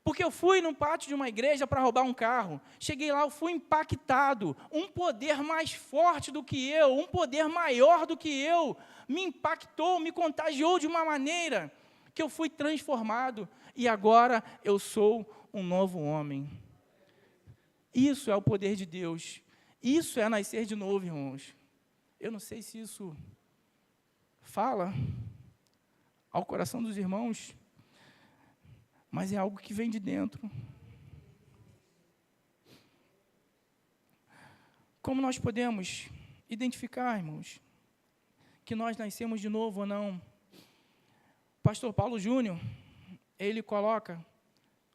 [SPEAKER 1] Porque eu fui no pátio de uma igreja para roubar um carro. Cheguei lá, eu fui impactado. Um poder mais forte do que eu, um poder maior do que eu, me impactou, me contagiou de uma maneira que eu fui transformado. E agora eu sou um novo homem. Isso é o poder de Deus. Isso é nascer de novo, irmãos. Eu não sei se isso fala ao coração dos irmãos, mas é algo que vem de dentro. Como nós podemos identificar, irmãos, que nós nascemos de novo ou não? Pastor Paulo Júnior, ele coloca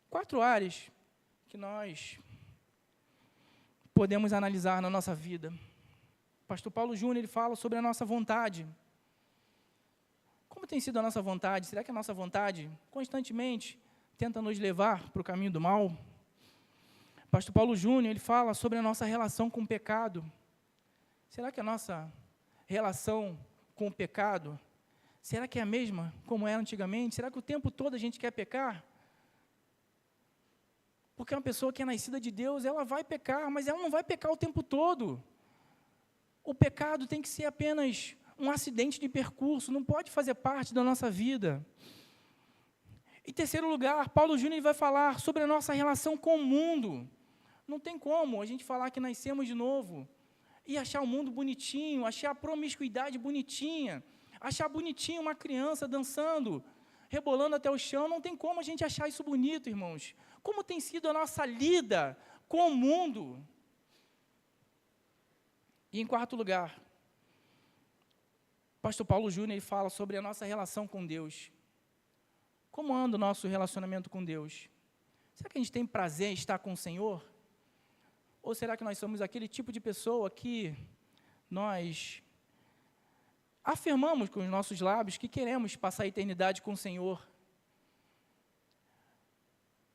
[SPEAKER 1] 4 áreas que nós podemos analisar na nossa vida. Pastor Paulo Júnior, ele fala sobre a nossa vontade. Como tem sido a nossa vontade? Será que a nossa vontade constantemente tenta nos levar para o caminho do mal? Pastor Paulo Júnior, ele fala sobre a nossa relação com o pecado. Será que a nossa relação com o pecado, será que é a mesma como era antigamente? Será que o tempo todo a gente quer pecar? Porque uma pessoa que é nascida de Deus, ela vai pecar, mas ela não vai pecar o tempo todo. O pecado tem que ser apenas um acidente de percurso, não pode fazer parte da nossa vida. Em terceiro lugar, Paulo Júnior vai falar sobre a nossa relação com o mundo. Não tem como a gente falar que nascemos de novo e achar o mundo bonitinho, achar a promiscuidade bonitinha, achar bonitinho uma criança dançando, rebolando até o chão. Não tem como a gente achar isso bonito, irmãos. Como tem sido a nossa lida com o mundo? E em quarto lugar, pastor Paulo Júnior ele fala sobre a nossa relação com Deus. Como anda o nosso relacionamento com Deus? Será que a gente tem prazer em estar com o Senhor? Ou será que nós somos aquele tipo de pessoa que nós afirmamos com os nossos lábios que queremos passar a eternidade com o Senhor,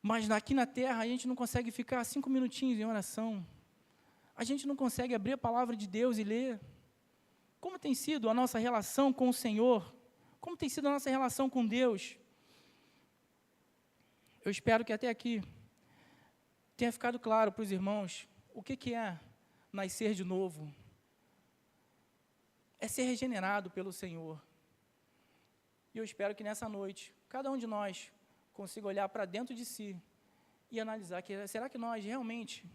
[SPEAKER 1] mas aqui na terra a gente não consegue ficar 5 minutinhos em oração, a gente não consegue abrir a palavra de Deus e ler? Como tem sido a nossa relação com o Senhor? Como tem sido a nossa relação com Deus? Eu espero que até aqui tenha ficado claro para os irmãos o que é nascer de novo. É ser regenerado pelo Senhor. E eu espero que nessa noite, cada um de nós consiga olhar para dentro de si e analisar, será que nós realmente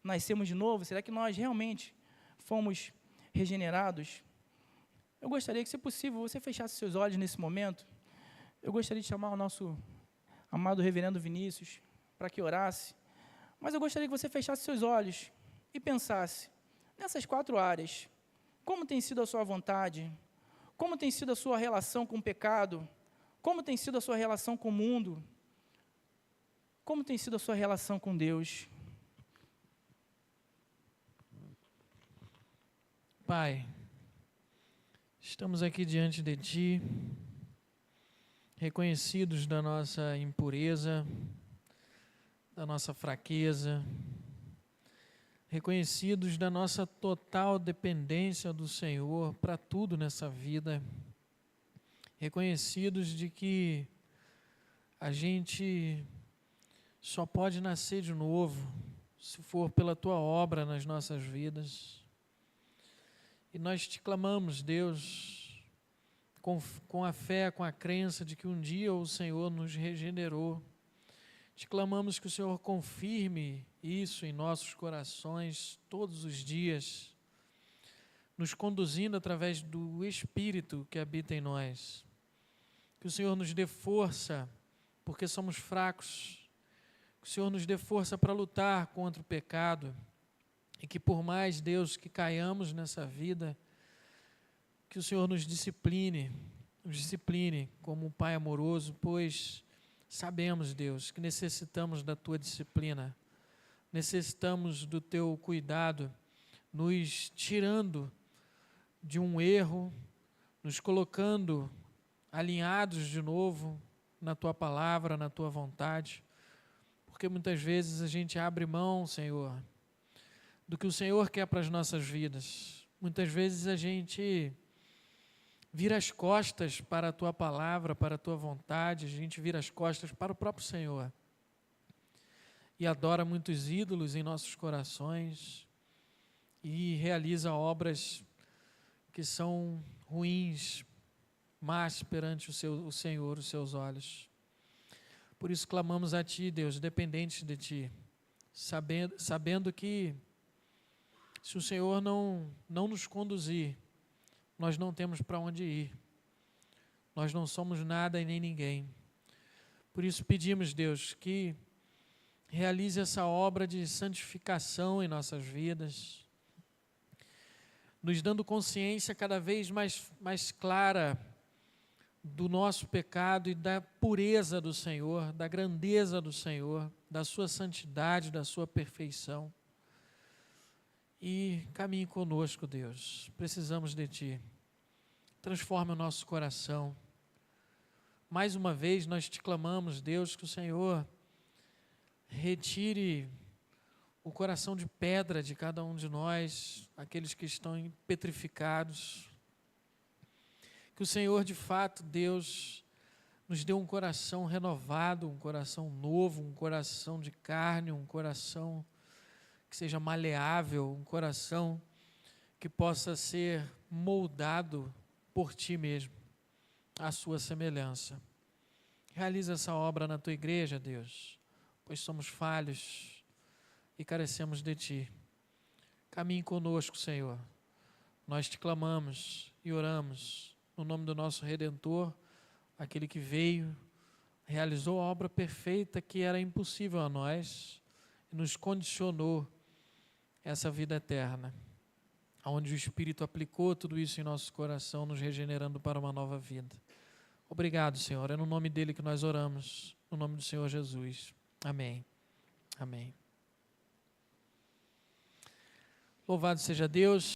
[SPEAKER 1] nascemos de novo? Será que nós realmente fomos regenerados? Eu gostaria que, se possível, você fechasse seus olhos nesse momento. Eu gostaria de chamar o nosso amado reverendo Vinícius para que orasse. Mas eu gostaria que você fechasse seus olhos e pensasse nessas 4 áreas. Como tem sido a sua vontade? Como tem sido a sua relação com o pecado? Como tem sido a sua relação com o mundo? Como tem sido a sua relação com Deus?
[SPEAKER 2] Pai, estamos aqui diante de Ti, reconhecidos da nossa impureza, da nossa fraqueza, reconhecidos da nossa total dependência do Senhor para tudo nessa vida, reconhecidos de que a gente só pode nascer de novo se for pela Tua obra nas nossas vidas. E nós te clamamos, Deus, com a fé, com a crença de que um dia o Senhor nos regenerou. Te clamamos que o Senhor confirme isso em nossos corações todos os dias, nos conduzindo através do Espírito que habita em nós. Que o Senhor nos dê força, porque somos fracos. Que o Senhor nos dê força para lutar contra o pecado. E que por mais, Deus, que caiamos nessa vida, que o Senhor nos discipline como um Pai amoroso, pois sabemos, Deus, que necessitamos da Tua disciplina, necessitamos do Teu cuidado, nos tirando de um erro, nos colocando alinhados de novo na Tua palavra, na Tua vontade, porque muitas vezes a gente abre mão, Senhor, do que o Senhor quer para as nossas vidas. Muitas vezes a gente vira as costas para a Tua palavra, para a Tua vontade, a gente vira as costas para o próprio Senhor. E adora muitos ídolos em nossos corações e realiza obras que são ruins, mas perante o Senhor, os Seus olhos. Por isso clamamos a Ti, Deus, dependentes de Ti, sabendo que se o Senhor não nos conduzir, nós não temos para onde ir. Nós não somos nada e nem ninguém. Por isso pedimos, Deus, que realize essa obra de santificação em nossas vidas, nos dando consciência cada vez mais clara do nosso pecado e da pureza do Senhor, da grandeza do Senhor, da Sua santidade, da Sua perfeição. E caminhe conosco, Deus. Precisamos de Ti. Transforme o nosso coração. Mais uma vez nós te clamamos, Deus, que o Senhor retire o coração de pedra de cada um de nós, aqueles que estão petrificados. Que o Senhor, de fato, Deus, nos dê um coração renovado, um coração novo, um coração de carne, um coração que seja maleável, um coração que possa ser moldado por Ti mesmo, à Sua semelhança. Realiza essa obra na tua igreja, Deus, pois somos falhos e carecemos de ti. Caminhe conosco, Senhor. Nós te clamamos e oramos no nome do nosso Redentor, aquele que veio, realizou a obra perfeita que era impossível a nós e nos condicionou essa vida eterna, onde o Espírito aplicou tudo isso em nosso coração, nos regenerando para uma nova vida. Obrigado, Senhor. É no nome dele que nós oramos, no nome do Senhor Jesus. Amém. Amém. Louvado seja Deus.